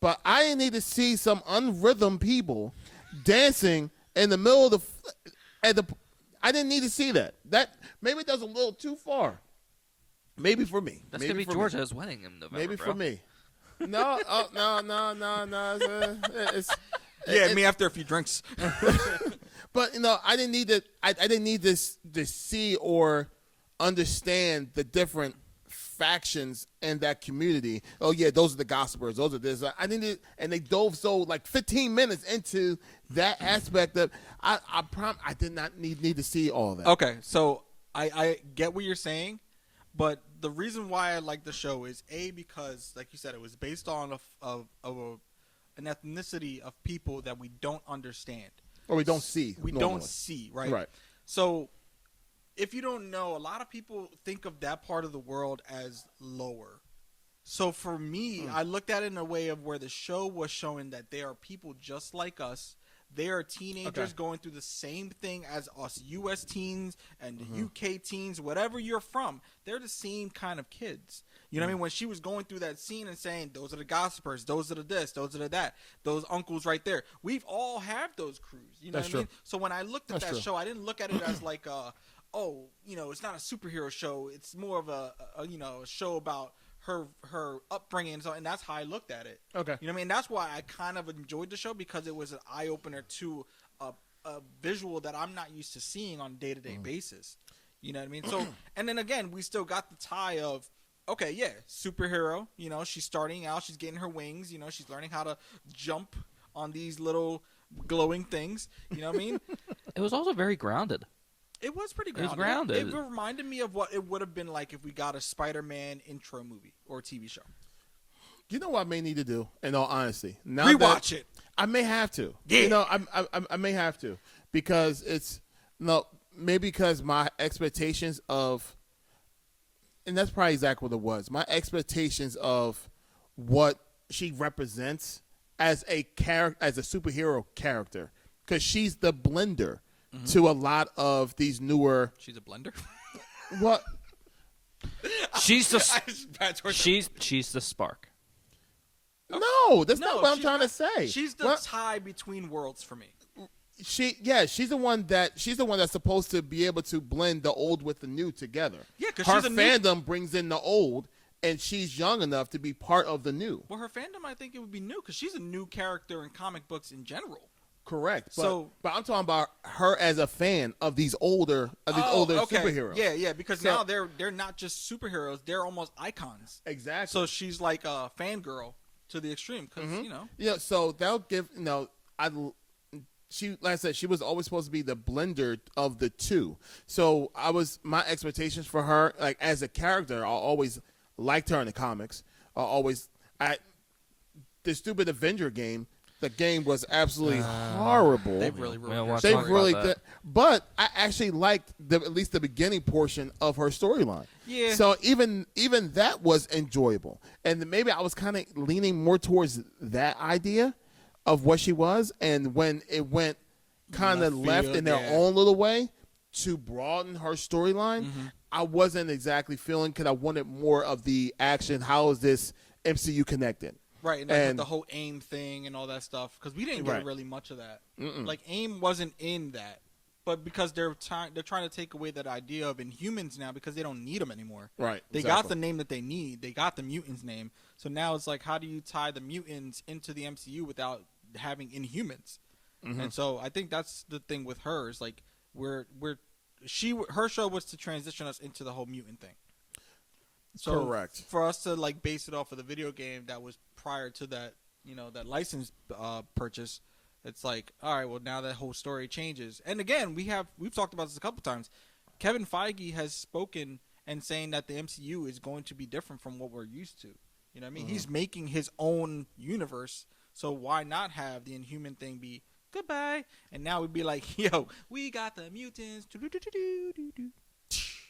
but I didn't need to see some unrhythm people dancing in the middle of I didn't need to see that. That maybe that's a little too far. Maybe for me. That's maybe gonna be for Georgia's wedding in November. Maybe bro. for me. No, no. Yeah, me after a few drinks. But I didn't need to. I didn't need this to see or understand the different factions in that community. Oh yeah, those are the gossipers. Those are this. I needed, and they dove so like 15 minutes into that aspect of. I did not need to see all that. Okay, so I get what you're saying, but the reason why I like the show is because, like you said, it was based on an ethnicity of people that we don't understand. Or we don't see. We normally. don't see, right? Right. So if you don't know, a lot of people think of that part of the world as lower. So for me, I looked at it in a way of where the show was showing that there are people just like us. They are teenagers going through the same thing as us U.S. teens and the UK teens, whatever you're from. They're the same kind of kids. You know what I mean? When she was going through that scene and saying, those are the gossipers, those are the this, those are the that, those uncles right there. We've all had those crews. You know That's what I mean? true. So when I looked at That's that true. show, I didn't look at it as like, it's not a superhero show. It's more of a show about her upbringing, and that's how I looked at it. Okay. You know what I mean? That's why I kind of enjoyed the show, because it was an eye opener to a visual that I'm not used to seeing on a day-to-day basis. You know what I mean? So, and then again, we still got the tie of, okay, yeah, superhero. She's starting out, she's getting her wings. She's learning how to jump on these little glowing things. You know what I mean? It was also very grounded. It was pretty It was grounded. grounded. It reminded me of what it would have been like if we got a Spider-Man intro movie or TV show. You know what I may need to do, in all honesty? Now Rewatch it. I may have to. Yeah. You know, I may have to because it's maybe because my expectations of, and that's probably exactly what it was. My expectations of what she represents as a character, as a superhero character, because she's the blender to a lot of these newer. She's a blender. What? She's the spark. No, that's not what I'm trying to say. She's the tie between worlds for me. She's the one that's supposed to be able to blend the old with the new together. Yeah, because her fandom brings in the old, and she's young enough to be part of the new. Well, her fandom, I think it would be new because she's a new character in comic books in general. Correct. But I'm talking about her as a fan of these older superheroes. Yeah, because now they're not just superheroes; they're almost icons. Exactly. So she's like a fangirl to the extreme because So that'll give she, like I said, she was always supposed to be the blender of the two. So my expectations for her, like as a character, I always liked her in the comics. The stupid Avenger game. The game was absolutely horrible. They've really ruined it. They've really, but I actually liked at least the beginning portion of her storyline. Yeah. So even that was enjoyable, and maybe I was kind of leaning more towards that idea of what she was, and when it went kind of left in their own little way to broaden her storyline, I wasn't exactly feeling because I wanted more of the action. How is this MCU connected? Right, and the whole AIM thing and all that stuff, because we didn't get really much of that. Like AIM wasn't in that, but because they're trying to take away that idea of Inhumans now because they don't need them anymore. Right, they got the name that they need. They got the mutants name. So now it's like, how do you tie the mutants into the MCU without having Inhumans? And so I think that's the thing with her is like her show was to transition us into the whole mutant thing. So correct. For us to like base it off of the video game that was prior to that, that license purchase, it's like, all right, well now that whole story changes. And again, we've talked about this a couple times. Kevin Feige has spoken and saying that the MCU is going to be different from what we're used to. You know what I mean? He's making his own universe, so why not have the Inhuman thing be goodbye? And now we'd be like, yo, we got the mutants.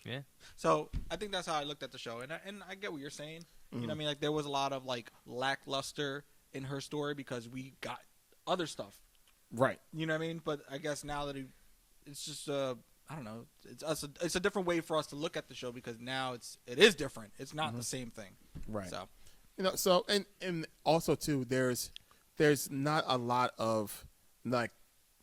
Yeah. So I think that's how I looked at the show, and I get what you're saying. You know what I mean? Like there was a lot of like lackluster in her story because we got other stuff. Right. You know what I mean? But I guess now that it's just I don't know. It's a different way for us to look at the show because now it is different. It's not the same thing. Right. So so and also too, there's not a lot of like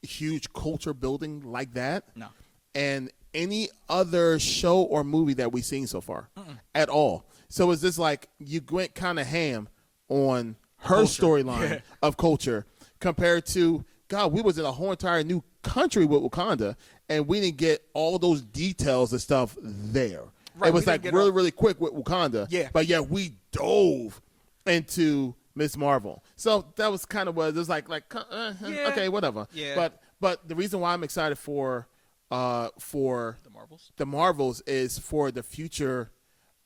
huge culture building like that. No. And any other show or movie that we've seen so far at all. So is this like you went kind of ham on her storyline of culture compared to, God, we was in a whole entire new country with Wakanda and we didn't get all those details and stuff there. Right, it was like really, really quick with Wakanda. Yeah. But yeah, we dove into Ms. Marvel. So that was kind of what it was like okay, whatever. Yeah. But the reason why I'm excited for the Marvels is for the future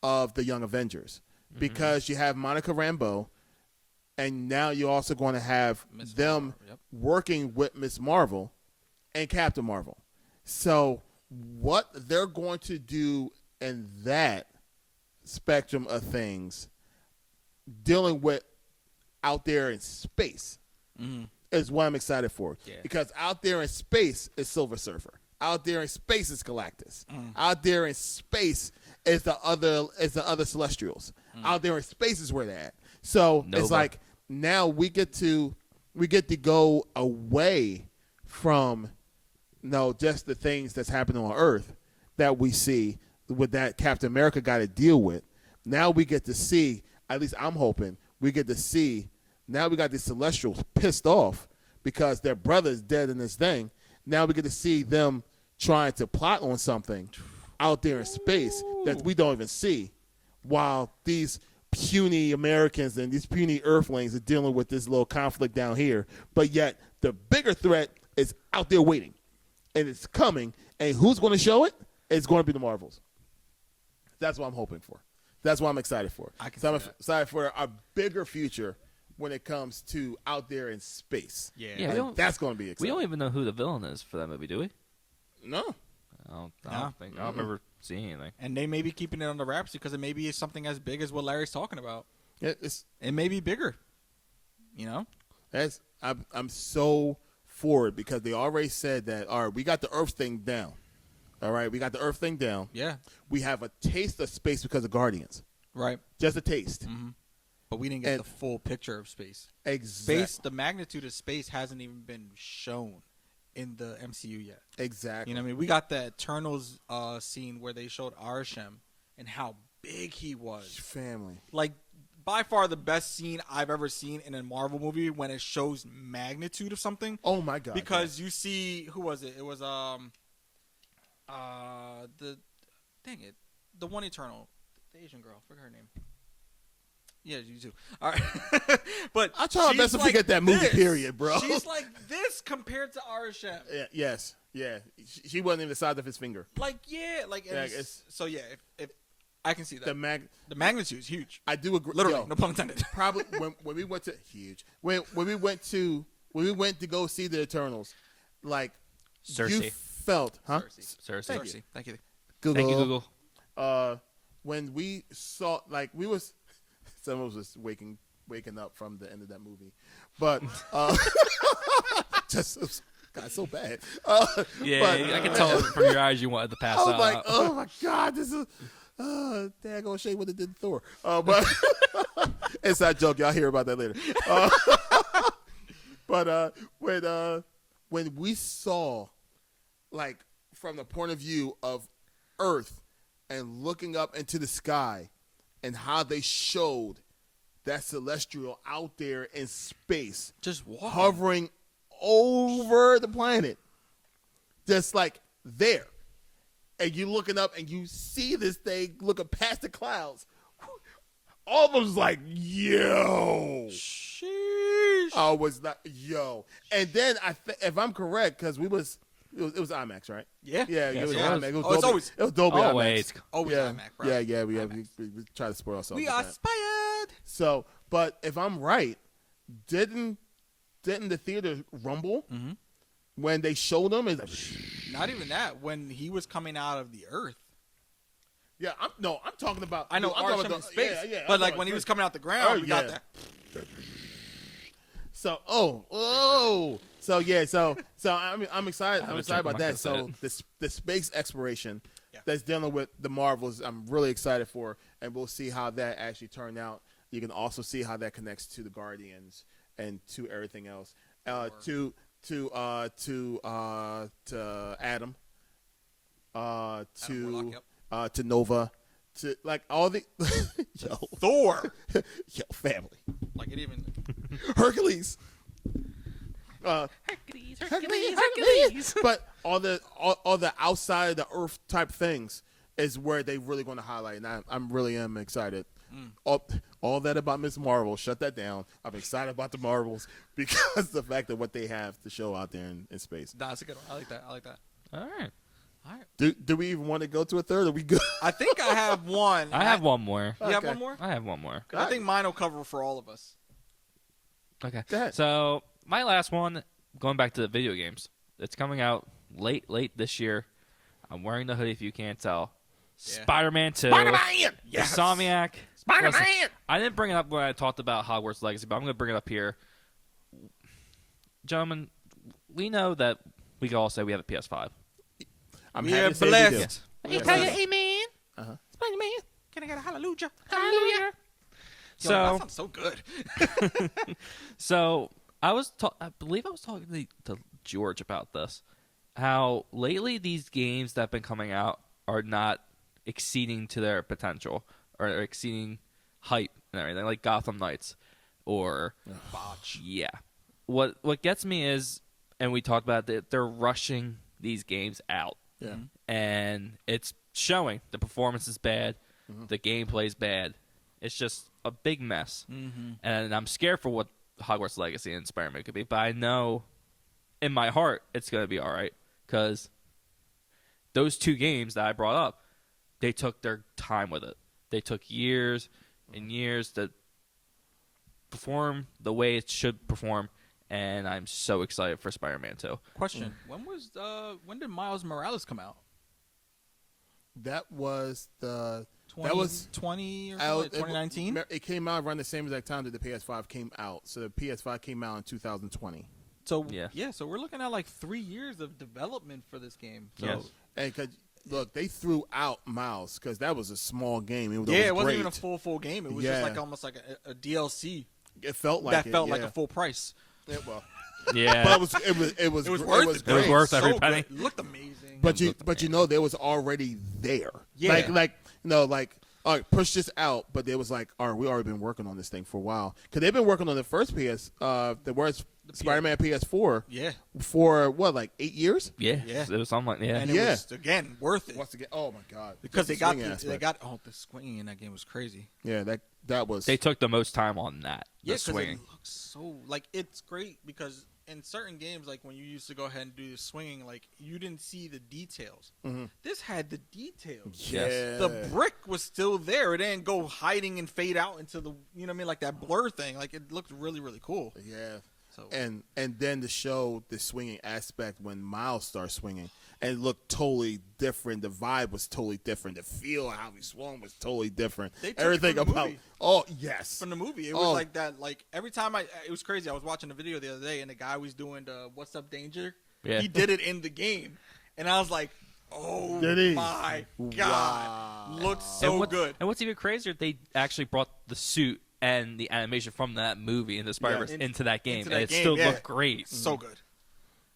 of the Young Avengers because you have Monica Rambeau, and now you're also going to have them working with Ms. Marvel and Captain Marvel. So what they're going to do in that spectrum of things, dealing with out there in space, is what I'm excited for. Yeah. Because out there in space is Silver Surfer. Out there in space is Galactus. Out there in space is the other Celestials. Out there in space is where they're at. So it's like now we get to go away from just the things that's happening on Earth that we see with that Captain America got to deal with. Now we get to see, at least I'm hoping, we get to see, now we got these Celestials pissed off because their brother is dead in this thing. Now we get to see them trying to plot on something out there in space that we don't even see, while these puny Americans and these puny Earthlings are dealing with this little conflict down here. But yet the bigger threat is out there waiting, and it's coming. And who's going to show it? It's going to be the Marvels. That's what I'm hoping for. That's what I'm excited for. I can so I'm see that. excited for a bigger future when it comes to out there in space. Yeah. Yeah, And we don't- that's going to be We exciting. don't even know who the villain is for that movie, do we? No. I No. don't remember seeing anything. And they may be keeping it on the wraps because it may be something as big as what Larry's talking about. It's It may be bigger. You know? I'm so for it because they already said that, all right, we got the Earth thing down. All right, we got the Earth thing down. Yeah. We have a taste of space because of Guardians. Right. Just a taste. Mm-hmm. But we didn't get And- the full picture of space. Exactly. Space, the magnitude of space hasn't even been shown in the MCU yet. Exactly. You know what I mean? We got the Eternals scene where they showed Arishem and how big he was. Family. Like, by far the best scene I've ever seen in a Marvel movie when it shows magnitude of something. Oh my God. Because you see, who was it? It was the one Eternal, the Asian girl. Forget her name. Yeah, you too. All right, but I try my best to she's forget that movie, this. period, bro. She's like this compared to Arishem. Yeah, yes. Yeah. She wasn't even the size of his finger. Like yeah, like Yeah, and it's- so yeah. If I can see that The magnitude is huge. I do agree. Literally, Yo, no pun intended. probably when we went to huge when we went to go see the Eternals, like you Cersei. felt, huh? Cersei. Thank Cersei. Thank you. Google. Thank you, Google. When we saw, like, we was someone was just waking up from the end of that movie, but just it was, God, so bad. Yeah, but, I can tell from your eyes you wanted to pass I was out. like, oh my God, this is daggone shame what it did to Thor. But inside joke, y'all hear about that later. But when we saw, like, from the point of view of Earth and looking up into the sky and how they showed that celestial out there in space, Just walk. hovering over the planet, just like there. And you looking up and you see this thing looking past the clouds. All of them's like, yo. Sheesh. I was like, yo. And then if I'm correct, because it was IMAX, right? Yeah. Yeah, Yes, it was it IMAX. was. It was Oh, it's Dolby, always- it was Dolby Always. IMAX. Always yeah, IMAX, bro. Yeah, we IMAX. try to spoil ourselves. We with are that. inspired. So, but if I'm right, didn't the theater rumble when they showed them? It's like, Not even that. When he was coming out of the Earth. yeah, I'm talking about. I know I'm talking Arishem about in space. Yeah, but I'm like talking when he about was space. coming out the ground, Oh, we got yeah. that. So so I'm excited. I'm haven't excited checked about my that. So cassette. the space exploration Yeah. that's dealing with the Marvels, I'm really excited for, and we'll see how that actually turned out. You can also see how that connects to the Guardians and to everything else. To Adam. Warlock, To Nova. To like all the yo Thor. yo family. Like it even. Hercules. Hercules. But all the outside of the Earth type things is where they really going to highlight, and I'm really excited. All that about Miss Marvel, shut that down. I'm excited about the Marvels because the fact of what they have to show out there in space. That's a good one. I like that. I like that. All right. All right. Do we even want to go to a third? Are we good? I think I have one. I have one more. You have Okay. one more? I have one more. I think mine will cover for all of us. Okay. Go ahead. So my last one, going back to the video games, it's coming out late this year. I'm wearing the hoodie if you can't tell. Yeah. Spider-Man 2. Yes. Insomniac. Spider-Man! Listen, I didn't bring it up when I talked about Hogwarts Legacy, but I'm going to bring it up here. Gentlemen, we know that we can all say we have a PS5. I'm We happy are to say we do. blessed. Yes. Tell you amen. Spider-Man. Can I get a hallelujah? Hallelujah. Yo, So, that sounds so good. So I believe I was talking to George about this. How lately these games that have been coming out are not exceeding to their potential or exceeding hype and everything, like Gotham Knights or Botch. yeah. What gets me is, and we talked about that they're rushing these games out, Yeah. and it's showing. The performance is bad, the gameplay is bad. It's just a big mess, and I'm scared for what Hogwarts Legacy and Spider-Man could be. But I know, in my heart, it's going to be all right because those two games that I brought up, they took their time with it. They took years and years to perform the way it should perform, and I'm so excited for Spider-Man 2. Question: when did Miles Morales come out? That was the 2020 or something, like 2019. It came out around the same exact time that the PS5 came out. So the PS5 came out in 2020. So Yeah. so we're looking at like 3 years of development for this game. So. Yes. And look, they threw out Miles because that was a small game. It It wasn't great. even a full game. It was just like almost like a DLC. It felt like like a full price. Well, Yeah. but it was worth it. It was worth every So penny. good. It looked amazing. But they was already there. Yeah. All right, push this out. But they was like, all right, we already been working on this thing for a while because they've been working on the first Spider-Man PS4. Yeah. For what, like 8 years? Yeah. Yeah. It was something like And it was, again, worth it. Once again, oh my god! Because the swinging in that game was crazy. Yeah, that was. They took the most time on that. Yeah, The because swinging. it looks so it's great because in certain games, like when you used to go ahead and do the swinging, like you didn't see the details. Mm-hmm. This had the details. Yes. The brick was still there. It didn't go hiding and fade out into the like that blur thing. Like it looked really, really cool. Yeah. So And then to show the swinging aspect when Miles starts swinging, and it looked totally different. The vibe was totally different. The feel how he swung was totally different. They took Everything it from the about movie. Oh yes, from the movie, it was like that. Like every time it was crazy. I was watching a video the other day, and the guy was doing the "What's Up, Danger." Yeah. He did it in the game, and I was like, "Oh Did he? my god, Wow. looks so good." And what's even crazier, they actually brought the suit and the animation from that movie into Spider-Verse into that game, into that and it game, still yeah. looked great. So good.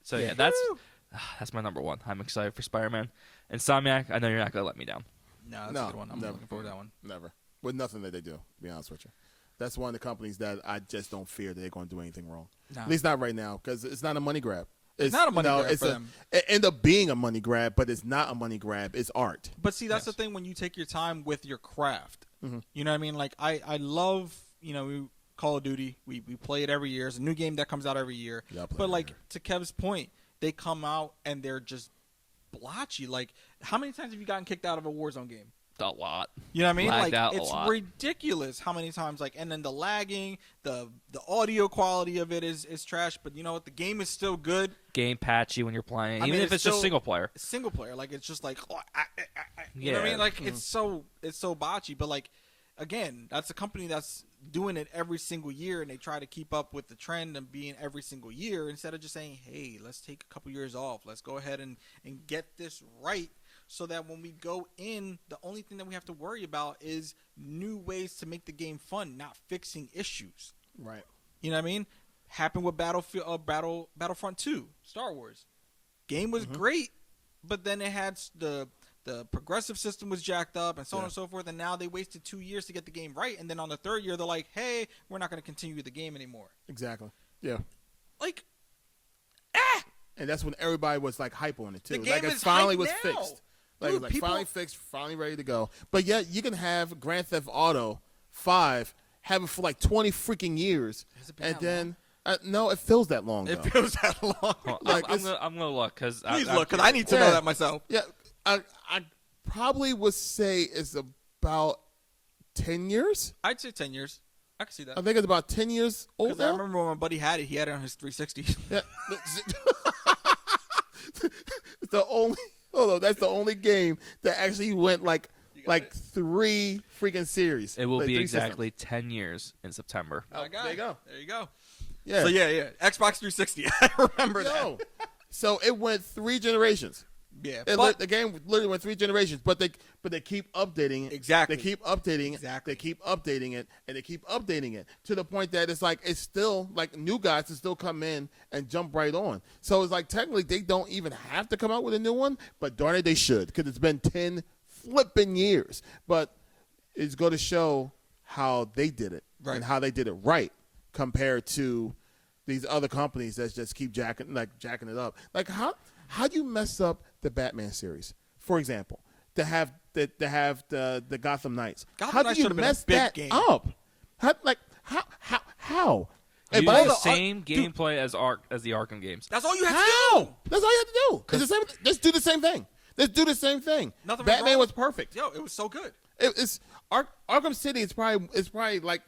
So yeah, that's my number one. I'm excited for Spider-Man. And Insomniac, I know you're not gonna let me down. No, that's No, a good one. I'm never. looking forward to that one. never with nothing that they do. To be honest with you, that's one of the companies that I just don't fear that they're going to do anything wrong. Nah. At least not right now, because it's not a money grab. It's not a money grab for them. It end up being a money grab, but it's not a money grab. It's art. But see, that's the thing when you take your time with your craft. Mm-hmm. You know what I mean? Like I love Call of Duty. We play it every year. It's a new game that comes out every year. Yeah, I play but it like every to Kev's point, they come out and they're just blotchy. Like how many times have you gotten kicked out of a Warzone game? A lot. You know what I mean? Lagged out a it's lot. ridiculous how many times and then the lagging, the audio quality of it is trash, but you know what? The game is still good. Game patchy when you're playing, I even mean, if it's just still- single player. Single player, like it's just like you know what I Yeah. mean? Like it's so botchy, but like again, that's a company that's doing it every single year and they try to keep up with the trend and being every single year instead of just saying, "Hey, let's take a couple years off. Let's go ahead and get this right." So that when we go in, the only thing that we have to worry about is new ways to make the game fun, not fixing issues. Right. You know what I mean? Happened with Battlefront 2, Star Wars. Game was great, but then it had the progressive system was jacked up and so on and so forth, and now they wasted 2 years to get the game right, and then on the third year they're like, "Hey, we're not going to continue the game anymore." Exactly. Yeah. Like, And that's when everybody was like hype on it too. The game like it is finally hype was now. fixed. Like Dude, it was like people- finally fixed, finally ready to go. But yet you can have Grand Theft Auto 5 have it for like 20 freaking years, Has it been and that then no, it feels that long. it though. feels that long. Well, Like, I'm it's- gonna look because Please look, because I need to know that myself. Yeah, I probably would say it's about 10 years. I'd say 10 years. I can see that. I think it's about 10 years old Because I now. remember when my buddy had it, he had it on his 360. Yeah. It's the only. Hold on, that's the only game that actually went like 3 freaking series. it will Like be 3 exactly 10 years in September. My guy. there you go. There you go. Yeah. So yeah. Xbox 360. I remember that. Yo. So it went 3 generations. Yeah. The game literally went 3 generations, but they keep updating it. Exactly. They keep updating it. Exactly. They keep updating it, and they keep updating it to the point that it's still like new guys can still come in and jump right on. So it's like technically they don't even have to come out with a new one, but darn it, they should because it's been 10 flipping years. But it's going to show how they did it and how they did it right compared to these other companies that just keep jacking it up. Like how do you mess up the Batman series, for example, to have the Gotham Knights? Gotham How Knights do you should've been a mess big that game. up? How? Use by the same gameplay as the Arkham games. That's all you have to How? do. That's all you have to do. It's the same. Let's do the same thing. Let's do the same thing. Nothing Batman wrong. was perfect. Yo, it was so good. It's Arkham City is probably like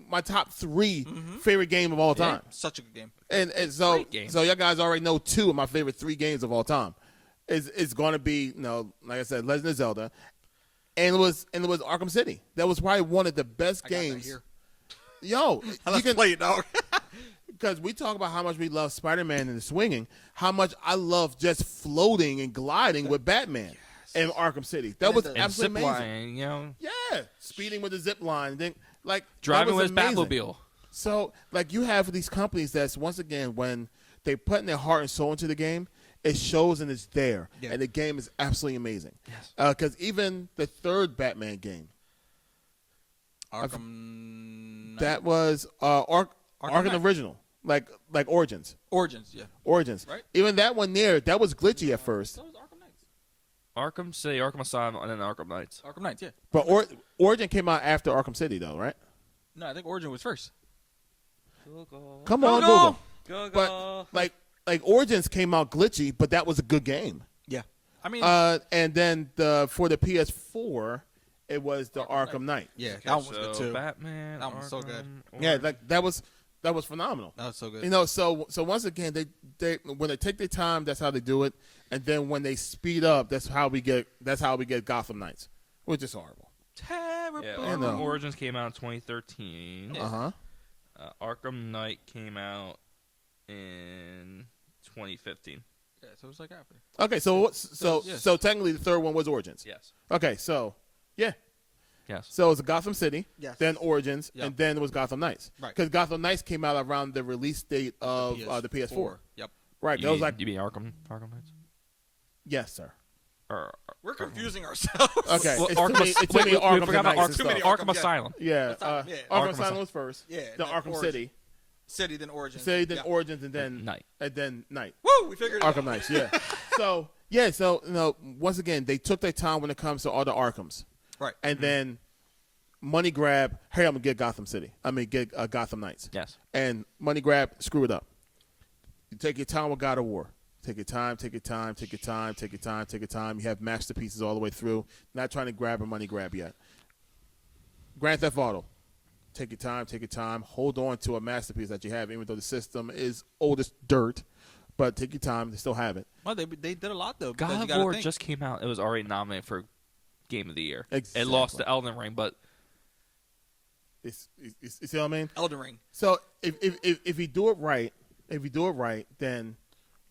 my top 3 favorite game of all time. Yeah, such a good game. And so Great game. y'all guys already know 2 of my favorite 3 games of all time. It's going to be, like I said, Legend of Zelda, and it was Arkham City. That was probably one of the best I got that games. here. Yo, Let's play it, dog. because we talk about how much we love Spider-Man and the swinging, how much I love just floating and gliding with Batman in Arkham City. That was And absolutely zip amazing. line, you know, Yeah, speeding with the zip line, and then like driving that was with his amazing. Batmobile. So like you have these companies that's once again when they put in their heart and soul into the game, it shows and it's there, Yeah. and the game is absolutely amazing. Yes. Because even the third Batman game, Arkham Knight. that was Arkham Knight. Original, like Origins. Origins, yeah. Origins. Right. Even that one there, that was glitchy at first. So was Arkham Knights. Arkham City, Arkham Asylum, and then Arkham Knights. Arkham Knights, yeah. But Origin came out after Arkham City, though, right? No, I think Origin was first. Come on, Google. Google. But like Origins came out glitchy, but that was a good game. Yeah. I mean, And then for the PS4, it was the Arkham Knight. yeah, Okay, that one was so good too. Batman. That one's so good. Arkham, Yeah, like that was phenomenal. That was so good. You know, so once again, they when they take their time, that's how they do it, and then when they speed up, that's how we get Gotham Knights, which is horrible. Terrible. Yeah, I Arkham know. Origins came out in 2013. Yeah. Uh-huh. Arkham Knight came out in 2015. Yeah, so it was like after. Okay, so yes. technically the third one was Origins. Yes. Okay, so yeah, Yes. so it was Gotham City, Yes. then Origins, Yep. and then it was Gotham Knights. Right. Because Gotham Knights came out around the release date of the PS4. Yep. Right. You That was mean, like you mean Arkham Knights? Yes, sir. Or We're confusing ourselves. Okay. Well, it's too many we Arkham forgot about Knights Arkham, and stuff. Arkham Yeah. Asylum. Yeah, That's not- yeah. Arkham Arkham Asylum was first. Yeah, Then then Arkham Origin. City. City, then Origin. City, then Yeah. Origins, and then Night. And then Night. Woo! We figured it Arkham out. Knights, yeah. so once again, they took their time when it comes to all the Arkhams, Right. and then money grab. Hey, I'm gonna get Gotham City. Get Gotham Knights. Yes. And money grab, screw it up. You take your time with God of War. Take your time, take your time, take your time, take your time, take your time. You have masterpieces all the way through. Not trying to grab a money grab yet. Grand Theft Auto. Take your time, take your time. Hold on to a masterpiece that you have, even though the system is old as dirt. But take your time. They still have it. Well, they did a lot though. because you God of gotta War think. just came out. It was already nominated for Game of the Year. Exactly. It lost to Elden Ring, but You see what I mean? Elden Ring. So if you do it right, then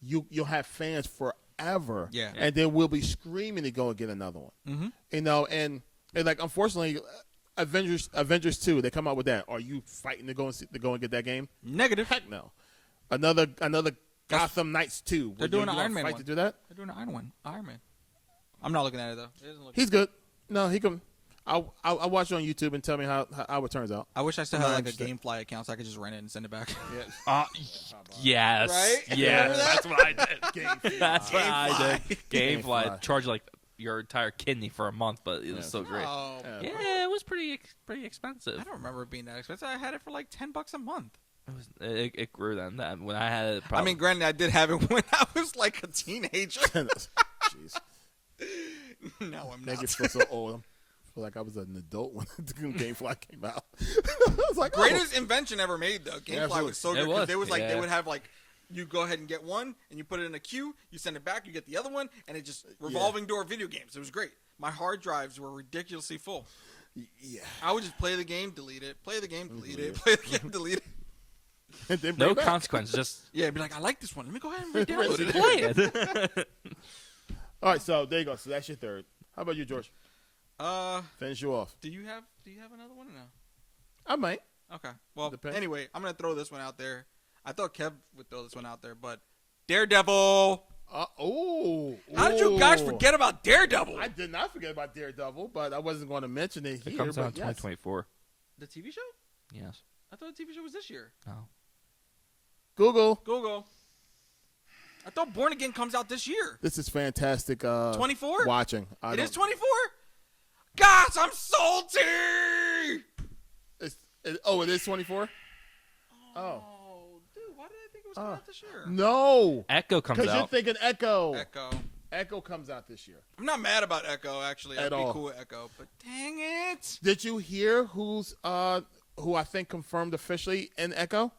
you'll have fans forever. Yeah. And then we'll be screaming to go and get another one. Mm-hmm. You know, and like unfortunately, Avengers 2, they come out with that. Are you fighting to go and get that game? Negative. Heck no. Another Gotham Knights 2. They're doing an an Iron Man fight one. to do that. They're doing an Iron Man. I'm not looking at it though. It doesn't look. He's good. No, he can. I'll watch it on YouTube and tell me how it turns out. I wish I still I'm had not like a interested. GameFly account so I could just rent it and send it back. yes, Right? yes, Remember that? that's what I did. That's what I did. Gamefly. Gamefly charged like your entire kidney for a month, but it was so great. Oh, Yeah. Yeah, it was pretty expensive. I don't remember it being that expensive. I had it for like $10 a month. It grew then. That when I had it, I mean, granted, I did have it when I was like a teenager. Jeez. No, I'm Make not. it feel so old. I feel like I was an adult when the Gamefly came out. I was like, Greatest invention ever made though. Gamefly absolutely. was so It good because was, they was like they yeah. would have like you go ahead and get one and you put it in a queue, you send it back, you get the other one, and it just revolving door video games. It was great. My hard drives were ridiculously full. yeah. I would just play the game, delete it, play the game, delete it, play the game, delete it. And then bring no it back. consequence. Just Yeah, be like, I like this one. Let me go ahead and re-download it. play it. All right, so there you go. So that's your third. How about you, George? Finish you off. Do you have another one or no? I might. Okay. Well, Depends. anyway, I'm gonna throw this one out there. I thought Kev would throw this one out there, but Daredevil. How did you guys forget about Daredevil? I did not forget about Daredevil, but I wasn't going to mention it here. It comes out in but yes. 2024. The TV show? Yes. I thought the TV show was this year. No. Google. Go. I thought Born Again comes out this year. This is fantastic. 24? Watching. It is 24? Gosh, I'm salty! It is 24? Oh. Dude, why did I think it was coming out this year? No. Echo comes Because you're out. thinking Echo. Echo. Echo comes out this year. I'm not mad about Echo, actually. I'd At be all. cool with Echo, but dang it. Did you hear who I think confirmed officially in Echo?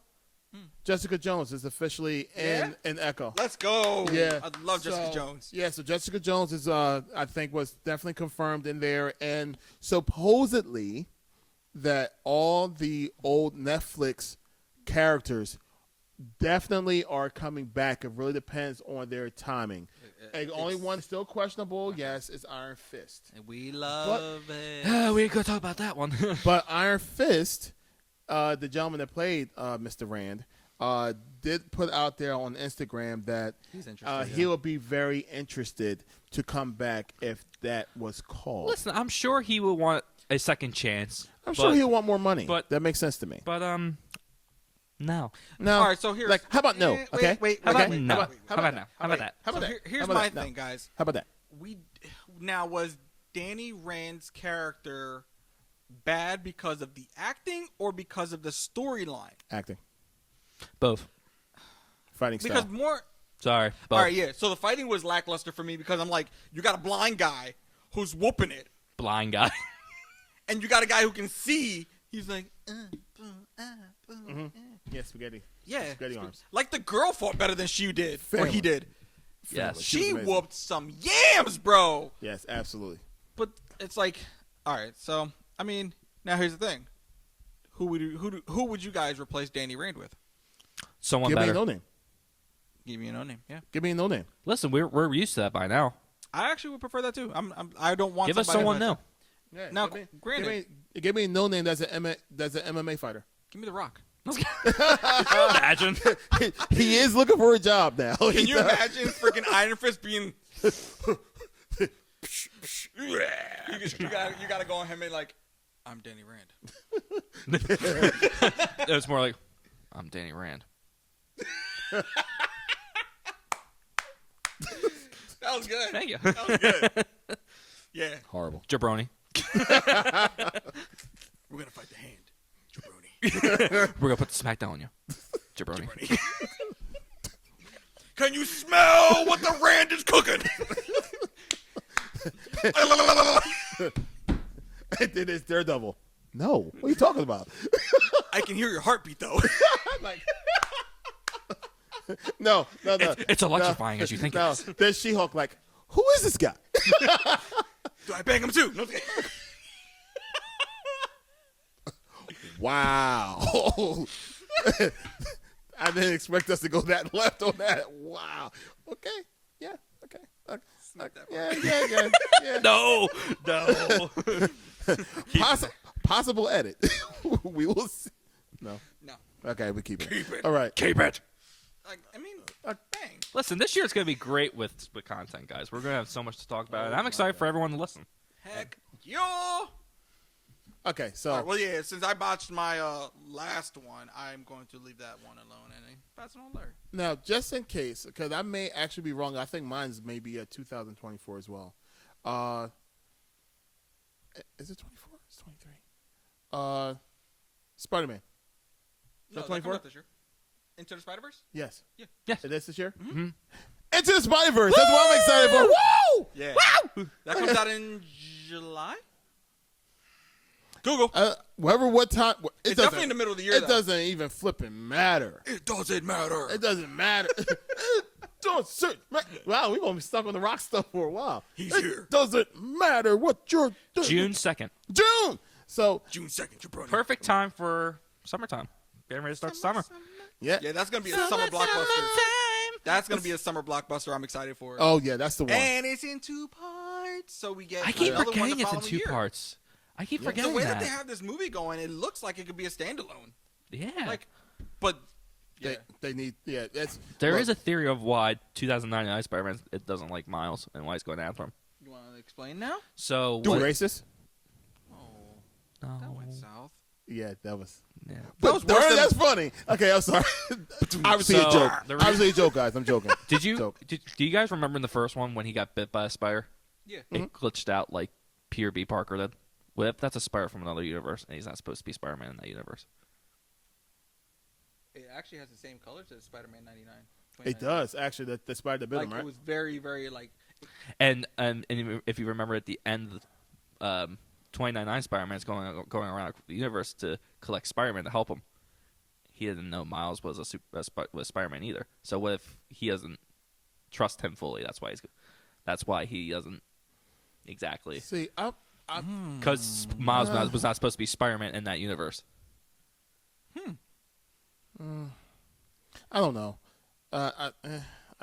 Jessica Jones is officially in Echo. Let's go. Yeah, I love Jessica Jones. Yeah, so Jessica Jones is I think was definitely confirmed in there, and supposedly that all the old Netflix characters definitely are coming back. It really depends on their timing. And the only one still questionable, yes, is Iron Fist. And we love it. We ain't gonna talk about that one. But Iron Fist, the gentleman that played Mr. Rand, did put out there on Instagram that He's interested, he would be very interested to come back if that was called. Listen, I'm sure he will want a second chance. I'm sure he'll want more money. but- That makes sense to me. But no. No. All right, so here's... Like, how about no? Wait, Okay. wait, How wait, about wait, no? wait, wait, How about now? How about that? How about So that? here's How about my that? thing, guys. How about that? Now, was Danny Rand's character bad because of the acting or because of the storyline? Acting, Both. fighting style. Because more... Sorry. Both. All right, yeah. So the fighting was lackluster for me because I'm like, you got a blind guy who's whooping it, Blind guy. and you got a guy who can see. He's like, Yeah, spaghetti. yeah, Spaghetti arms. like the girl fought better than she did, or he Family. did. Yes. She was She amazing. whooped some yams, bro. Yes, absolutely. But it's like, all right. So I mean, now here's the thing: who would you guys replace Danny Rand with? Someone Give me better. a no name. Give me a no name. Yeah, Give me a no name. Listen, we're used to that by now. I actually would prefer that too. I don't want. Give us somebody someone that- new. Yeah, Now, give me, granted- give me a no name that's an MMA fighter. Give me The Rock. Imagine. He is looking for a job now. Can you imagine freaking Iron Fist being? you gotta go on him and like, I'm Danny Rand. It was more like, I'm Danny Rand. That was good. Thank you. That was good. Yeah, Horrible. Jabroni. we're gonna fight the hand, jabroni. We're gonna put the smack down on you. Jabroni. Can you smell what the Rand is cooking? And then it's Daredevil. No, what are you talking about? I can hear your heartbeat though. Like, no. It's electrifying as you think it No, is. then She-Hulk like, who is this guy? Do I bang him too? No. Wow. I didn't expect us to go that left on that. Wow. Okay. Yeah. Okay. Snap that Yeah. No. Possible edit. We will see. No. No. Okay, we keep it. Keep it. All right. Keep it. Like, I mean, dang. Listen, this year it's gonna be great with content, guys. We're gonna have so much to talk about, and I'm excited for everyone to listen. Heck, yo. Okay, so All right, well, yeah. Since I botched my last one, I'm going to leave that one alone and pass it on Larry. now just in case, because I may actually be wrong. I think mine's maybe 2024 as well. Is it 24? It's 23. Spider-Man. Is that 24? This year. Into the Spider-Verse? Yes. Yeah. Yes. It is this year? Mhm. Into the Spider-Verse. That's what I'm excited for. Woo! Yeah. That comes out in July? Google. What time. It's doesn't- definitely in the middle of the year, It though. doesn't even flipping matter. It doesn't matter. It doesn't matter. Wow, we're going to be stuck on the rock stuff for a while. He's it here. Doesn't matter what you're doing. June 2nd. June. So, June 2nd, jabroni. Perfect time for summertime. Getting ready to start the summer. yeah. Yeah, that's going to be a summer blockbuster. That's going to be a summer blockbuster. I'm excited for it. Oh, yeah, that's the one. And it's in 2 parts, so we get I keep another one forgetting the it's in following 2 year. parts. I keep The forgetting way that. that they have this movie going, it looks like it could be a standalone. Yeah. Like, but yeah, They need, yeah. There look, is a theory of why 2009 Spider-Man it doesn't like Miles and why he's going after him. you want to explain now? So Dude, what? racist? Oh, No. that went south. Yeah, that was. Yeah. That was worse than- That's funny. Okay, I'm sorry. Obviously So, a joke. the Obviously a joke, guys. I'm joking. Did you? Joke. Do you guys remember in the first one when he got bit by a spider? Yeah. It glitched out like Peter B. Parker did. Well, that's a spider from another universe, and he's not supposed to be Spider-Man in that universe. It actually has the same colors as Spider-Man 99. It does, actually. The spider that bit Like, him, right? it was very, very, like, And if you remember at the end, 2099 Spider-Man's going around the universe to collect Spider-Man to help him. He didn't know Miles was was Spider-Man either. So what if he doesn't trust him fully? That's why he doesn't exactly. See, Because Miles was not supposed to be Spider-Man in that universe. I don't know. I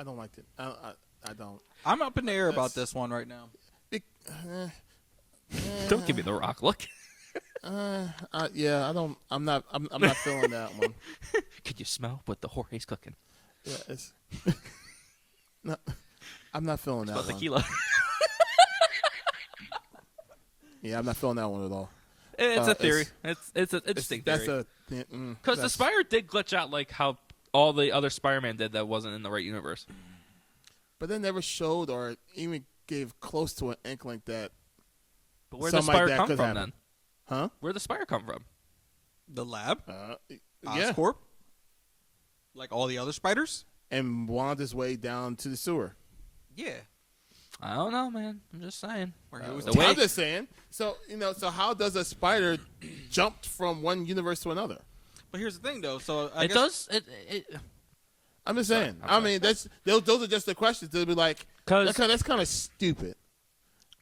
don't like it. I don't. I'm up in the air about this one right now. Don't give me the rock look. Yeah, I don't. I'm not feeling that one. Could you smell what the Jorge's cooking? Yeah, it's. No, I'm not feeling that About one. tequila. Yeah, I'm not feeling that one at all. It's a theory. It's an interesting theory. Because the Spider did glitch out like how all the other Spider-Man did that wasn't in the right universe. But they never showed or even gave close to an inkling that. But where'd the something like Spider that come could from happen. then? Huh? Where'd the Spider come from? The lab, Yeah. Oscorp, like all the other spiders. And wound his way down to the sewer. Yeah. I don't know, man. I'm just saying. Where he was The way- I'm just saying. So so how does a spider jump from one universe to another? But here's the thing, though. So It does. I'm just saying. I'm I mean, those are just the questions. They'll be like, 'Cause- that's kind of stupid.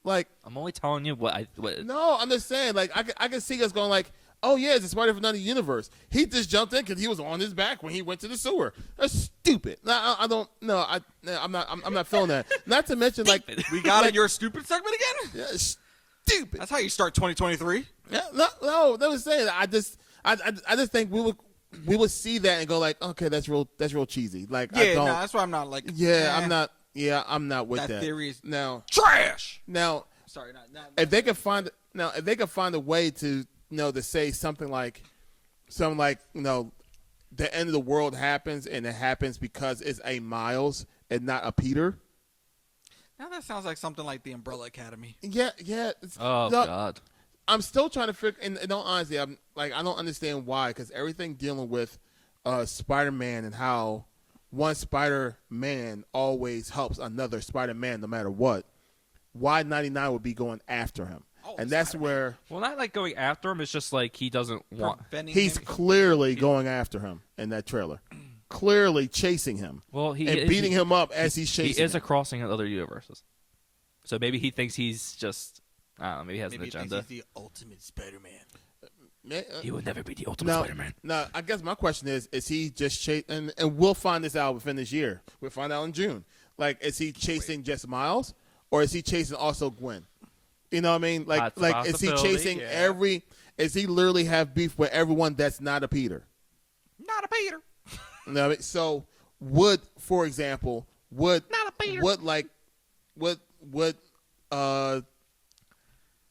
Like, I'm only telling you what. no, I'm just saying. Like, I can see us going like, oh yeah, it's a spider from another universe. He just jumped in because he was on his back when he went to the sewer. That's stupid. No, I don't. No, I'm not feeling that. Not to mention, like, We got it. Your stupid segment again. yeah, stupid. That's how you start 2023. Yeah, no, that was saying. I just think we would see that and go like, okay, that's real cheesy. Like, I Yeah, don't. no, that's why I'm not like. Yeah, eh, I'm not. Yeah, I'm not with that. That theory is now. trash. Now, Sorry, not. if they could find a way to to say something like the end of the world happens and it happens because it's a Miles and not a Peter. Now that sounds like something like the Umbrella Academy. Yeah. Oh no, God. I'm still trying to figure. And all honesty, I don't understand why. Because everything dealing with Spider-Man and how one Spider-Man always helps another Spider-Man no matter what. Why 99 would be going after him? Oh, and that's Spider-Man. where Well, not like going after him. It's just like he doesn't want. Preventing he's him- clearly going after him in that trailer. Clearly chasing him. Well, and beating him up as he's chasing He is him. a crossing of other universes. So maybe he thinks he's just. I don't know. Maybe he has Maybe an he thinks agenda. he's the ultimate Spider-Man. He will never be the ultimate Spider-Man. Now, I guess my question is he just chasing? And we'll find this out within this year. We'll find out in June. Like, is he chasing just Miles, or is he chasing also Gwen? You know what I mean? That's a Like is he possibility, chasing yeah. every? Is he literally have beef with everyone that's not a Peter? Not a Peter. You know what I mean? So for example, would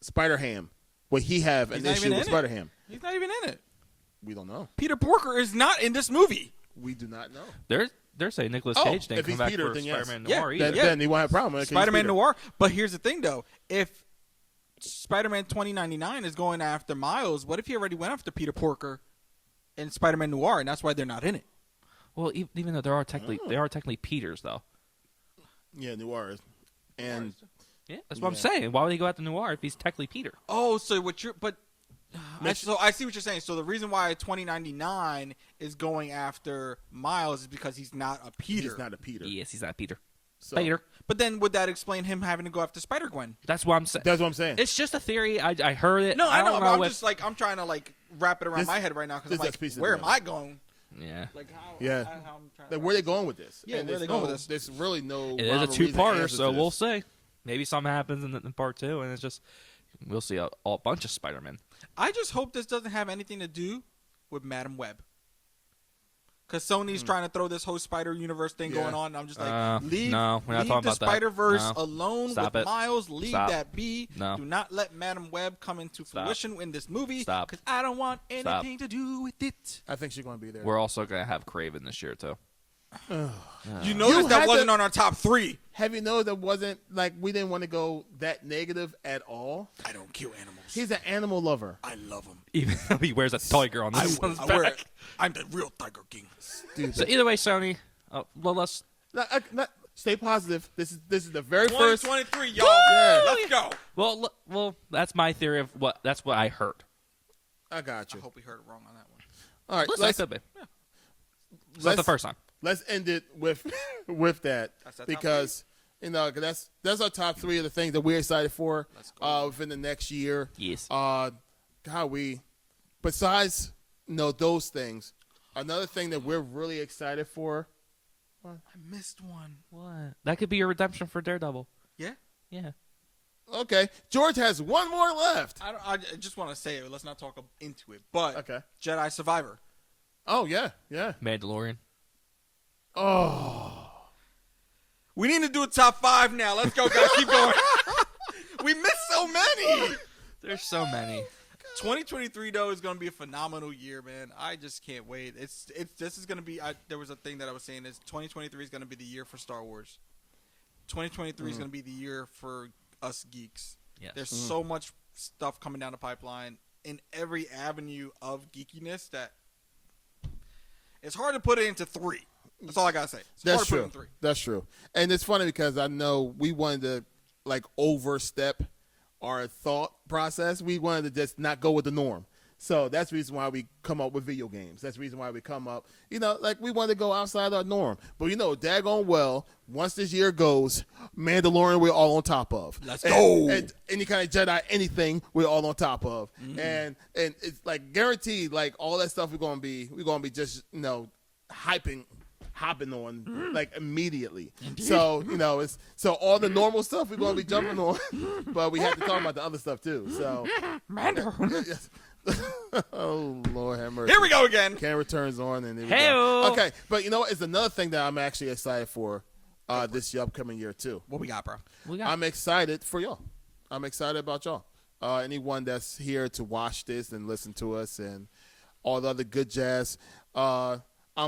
Spider-Ham? Would he have an He's not issue even with in it. Spider-Ham? He's not even in it. We don't know. Peter Porker is not in this movie. We do not know. They're saying Nicolas Oh, Cage didn't if come he's back Peter, for then yes. Spider-Man Yeah, Noir Then, either. Yeah. then he won't have a problem with it 'cause he's Spider-Man Peter. Noir. But here's the thing, though. If Spider-Man 2099 is going after Miles, what if he already went after Peter Porker in Spider-Man Noir, and that's why they're not in it? Well, even though they are technically Peters though. Yeah, Noir is. And Yeah, that's what I'm Yeah. saying. Why would he go after Noir if he's technically Peter? Oh, so what you're but. Makes- So I see what you're saying. So the reason why 2099 is going after Miles is because he's not a Peter. he's not a Peter. Yes, he's not Peter. So, Peter. But then would that explain him having to go after Spider-Gwen? That's what I'm saying. That's what I'm saying. It's just a theory. I heard it. No, I know. don't But I'm if- just like I'm trying to like wrap it around This- my head right now because this I'm is a piece like, of where am the- I going? Yeah. Like how? Yeah. How I'm trying Like, where are they going with this? Yeah, And where are there's they going with this? There's really no. It is a rhyme or reason two-parter, answer so to we'll this. see. Maybe something happens in part 2, and it's just we'll see a bunch of Spider-Man. I just hope this doesn't have anything to do with Madam Web. Because Sony's trying to throw this whole Spider Universe thing Yeah. going on. And I'm just like, leave, no, we're not leave talking the about that. Spider-Verse No. alone Stop with it. Miles. Leave Stop. that be. No. Do not let Madam Web come into Stop. fruition in this movie. Stop. Because I don't want Stop. anything to do with it. I think she's going to be there. We're also gonna have Craven this year too. You noticed You that had wasn't to- on our top 3. Have you know that wasn't like we didn't want to go that negative at all? I don't kill animals. He's an animal lover. I love them. Even though he wears a tiger on this one's wear back. it. I'm the real Tiger King. Stupid. So either way, Sony, well, let's. Not- Stay positive. This is the very first. 2023, y'all. Yeah. Let's go. Well, that's my theory of that's what I heard. I got I you. hope we heard it wrong on that one. All right, Listen, I could be. Yeah. It's not the first time. Let's end it with with that That's that top because that's our top 3 of the things that we're excited for Let's go. within the next year. Yes. Besides those things, another thing that we're really excited for. I missed one. What? That could be your redemption for Daredevil. Yeah? Yeah. Okay, George has one more left. I just want to say it. Let's not talk into it. But Okay. Jedi Survivor. Oh yeah. Mandalorian. Oh. We need to do a top 5 now. Let's go, guys. Keep going. We missed so many. There's so many. 2023 though is going to be a phenomenal year, man. I just can't wait. This is going to be. There was a thing that I was saying is 2023 is going to be the year for Star Wars. 2023 is going to be the year for us geeks. Yes. There's so much stuff coming down the pipeline in every avenue of geekiness that it's hard to put it into 3. That's all I gotta say. It's hard That's to put it true. in 3. That's true. And it's funny because I know we wanted to overstep our thought process. We wanted to just not go with the norm. So that's the reason why we come up with video games. That's the reason why we come up, we wanted to go outside our norm. But daggone well, once this year goes, Mandalorian we're all on top of. Let's go. And any kind of Jedi, anything we're all on top of. Mm-hmm. And it's guaranteed, all that stuff we're gonna be just hopping on immediately. Indeed. So it's all the normal stuff we're gonna be jumping on, but we have to talk about the other stuff too. So Mando. Oh Lord have mercy. Here we go again. Camera returns on and Hey-o. okay, but it's another thing that I'm actually excited for this upcoming year too. What we got, bro? I'm excited for y'all. I'm excited about y'all. Anyone that's here to watch this and listen to us and all the other good jazz. I'm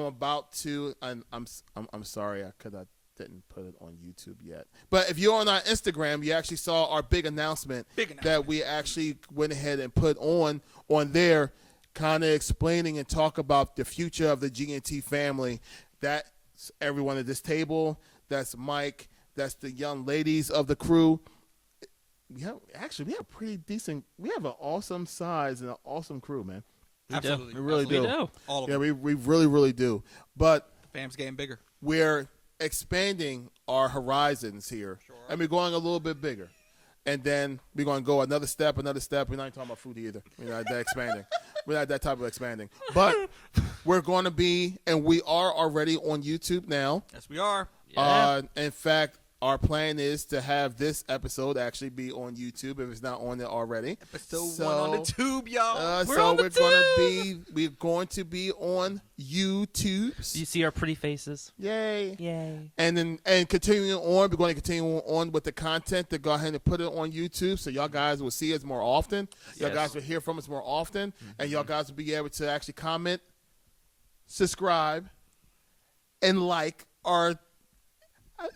about to, and I'm sorry because I didn't put it on YouTube yet. But if you're on our Instagram, you actually saw our big announcement that we actually went ahead and put on there, kind of explaining and talk about the future of the G&T family. That's everyone at this table. That's Mike. That's the young ladies of the crew. We have pretty decent. We have an awesome size and an awesome crew, man. Absolutely. We really We do. do. All of Yeah, them. we really, really do. But The fam's getting bigger. we're expanding our horizons here. Sure. And we're going a little bit bigger. And then we're going to go another step. We're not even talking about food either. We're not that expanding. We're not that type of expanding. But we're going to be, and we are already on YouTube now. Yes, we are. Yeah. In fact, our plan is to have this episode actually be on YouTube if it's not on there already. Episode 1 on the tube, y'all. We're on the we're going to be on YouTube. Do you see our pretty faces? Yay. Yay. And continuing on, we're going to continue on with the content to go ahead and put it on YouTube so y'all guys will see us more often. Y'all Yes. guys will hear from us more often. And y'all guys will be able to actually comment, subscribe, and like our.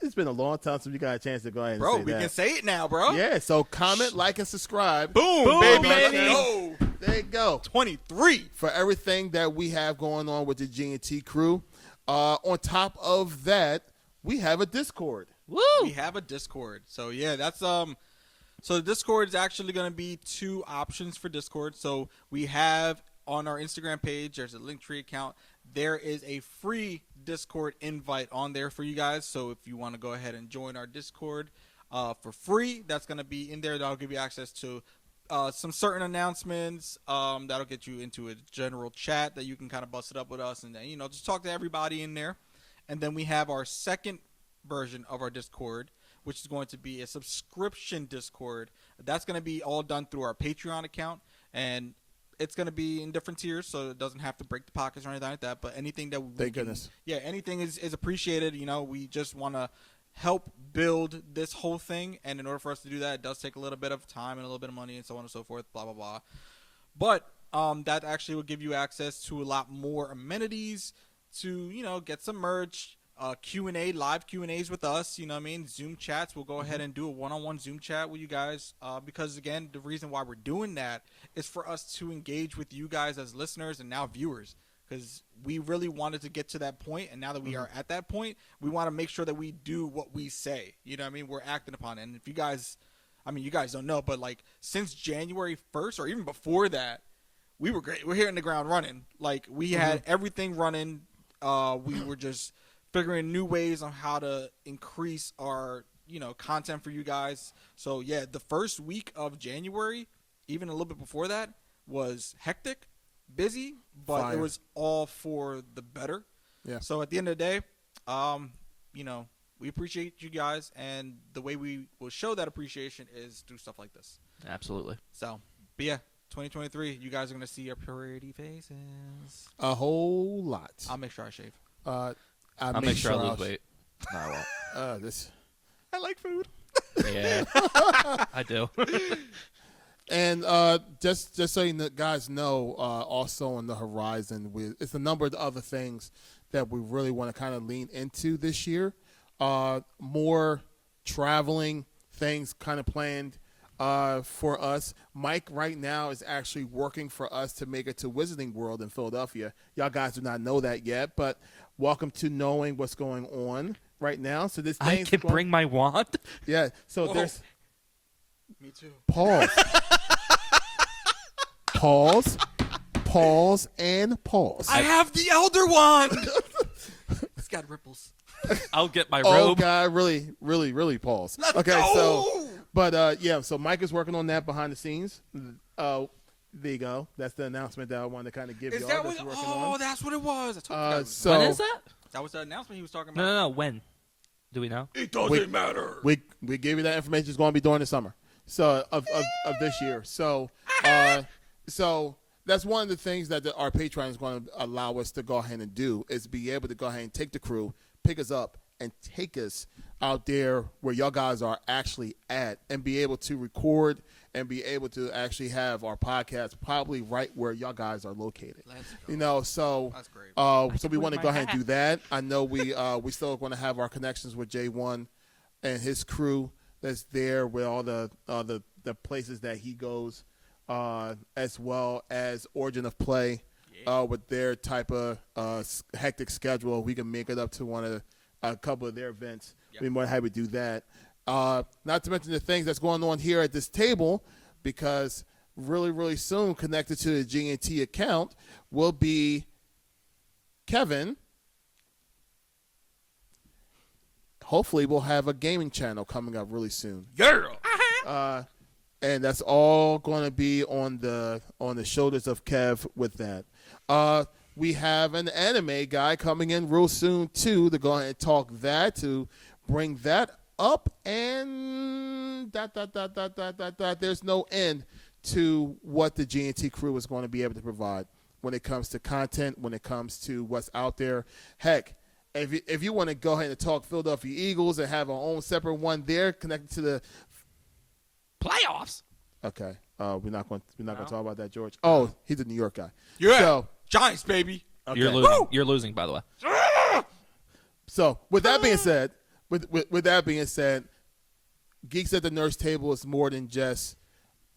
It's been a long time since we got a chance to go ahead and Bro, say we that. can say it now, bro. Yeah, so comment, like, and subscribe. Boom, Boom, baby. baby. Let's go. There you go. 23. For everything that we have going on with the G&T crew. On top of that, we have a Discord. Woo! We have a Discord. So, yeah, that's so the Discord is actually going to be 2 options for Discord. So, we have on our Instagram page, there's a Linktree account. There is a free Discord invite on there for you guys. So if you want to go ahead and join our Discord for free, that's going to be in there. That'll give you access to some certain announcements. That'll get you into a general chat that you can kind of bust it up with us and then, just talk to everybody in there. And then we have our second version of our Discord, which is going to be a subscription Discord. That's going to be all done through our Patreon account. And it's going to be in different tiers, so it doesn't have to break the pockets or anything like that. But anything that Thank goodness. Yeah, anything is appreciated. We just want to help build this whole thing. And in order for us to do that, it does take a little bit of time and a little bit of money and so on and so forth, blah, blah, blah. But that actually will give you access to a lot more amenities to, get some merch, Q&A, live Q&As with us, Zoom chats. We'll go ahead and do a one-on-one Zoom chat with you guys because, again, the reason why we're doing that is for us to engage with you guys as listeners and now viewers because we really wanted to get to that point, and now that we are at that point, we want to make sure that we do what we say. You know what I mean? We're acting upon it. And if you guys, you guys don't know, but like since January 1st or even before that, we were great. We're hitting the ground running. Like we had everything running. We were just figuring new ways on how to increase our, content for you guys. So yeah, the first week of January, even a little bit before that, was hectic, busy, but Fire. it was all for the better. Yeah. So at the end of the day, we appreciate you guys, and the way we will show that appreciation is through stuff like this. Absolutely. So, but yeah, 2023, you guys are gonna see our pretty faces. A whole lot. I'll make sure I shave. I'll make sure I lose weight. No, I won't. This. I like food. Yeah, I do. And just so you guys know, also on the horizon, it's a number of other things that we really want to kind of lean into this year. More traveling things kind of planned for us. Mike right now is actually working for us to make it to Wizarding World in Philadelphia. Y'all guys do not know that yet, but welcome to knowing what's going on right now. So this I can bring my wand. Yeah. So Whoa. there's Me too. pause. Pause, and pause. I have the Elder Wand. It's got ripples. I'll get my Oh, robe. God, really, really, really pause. Let's Okay, go! so, but, yeah, so Mike is working on that behind the scenes. There you go. That's the announcement that I wanted to kind of give Is y'all. that that's what? working Oh, on. that's what it was. I totally forgot. So When is that? That was the announcement he was talking about. No. When? Do we know? It doesn't matter. we gave you that information. It's going to be during the summer, so of this year. So so that's one of the things that our Patreon is going to allow us to go ahead and do is be able to go ahead and take the crew, pick us up, and take us out there where y'all guys are actually at, and be able to record and be able to actually have our podcast probably right where y'all guys are located. Let's go. So That's great. so we want to my go ahead and hat. do that. I know we still going to have our connections with J1 and his crew that's there with all the places that he goes, as well as Origin of Play, with their type of hectic schedule. We can make it up to a couple of their events. Yep. We might have to do that. Not to mention the things that's going on here at this table, because really, really soon, connected to the G&T account, will be Kevin. Hopefully, we'll have a gaming channel coming up really soon. Yeah. And that's all going to be on the shoulders of Kev with that. We have an anime guy coming in real soon, too, to go ahead and talk that, to bring that up, and there's no end to what the G&T crew is going to be able to provide when it comes to content, when it comes to what's out there. Heck, if you want to go ahead and talk Philadelphia Eagles and have our own separate one there connected to the Playoffs. okay, we're not going to talk about that, George. Oh, he's a New York guy. Yeah. So, Giants, baby. okay. You're losing. You're losing, by the way. So with that being said, with that being said, Geeks at the Nurse Table is more than just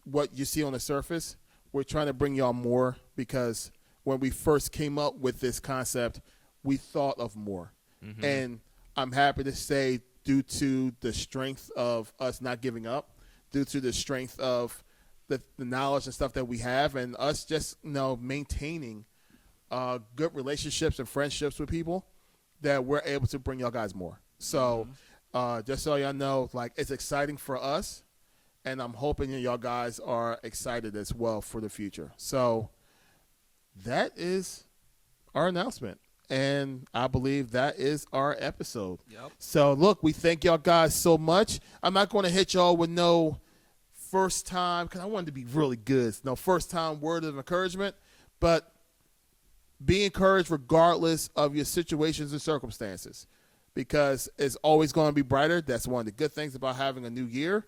what you see on the surface. We're trying to bring y'all more, because when we first came up with this concept, we thought of more. Mm-hmm. And I'm happy to say, due to the strength of us not giving up, due to the strength of the knowledge and stuff that we have, and us just maintaining good relationships and friendships with people, that we're able to bring y'all guys more. So just so y'all know, like, it's exciting for us, and I'm hoping that y'all guys are excited as well for the future. So that is our announcement, and I believe that is our episode. Yep. So look, we thank y'all guys so much. I'm not going to hit y'all with no first time, because I wanted to be really good. No first time word of encouragement, but be encouraged regardless of your situations and circumstances, because it's always going to be brighter. That's one of the good things about having a new year,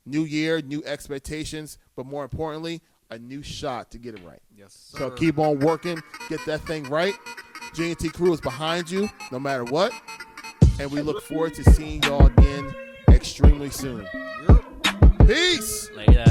new expectations, but more importantly, a new shot to get it right. Yes. So keep on working, get that thing right. G&T crew is behind you no matter what, and we look forward to seeing y'all again extremely soon. Peace. Later.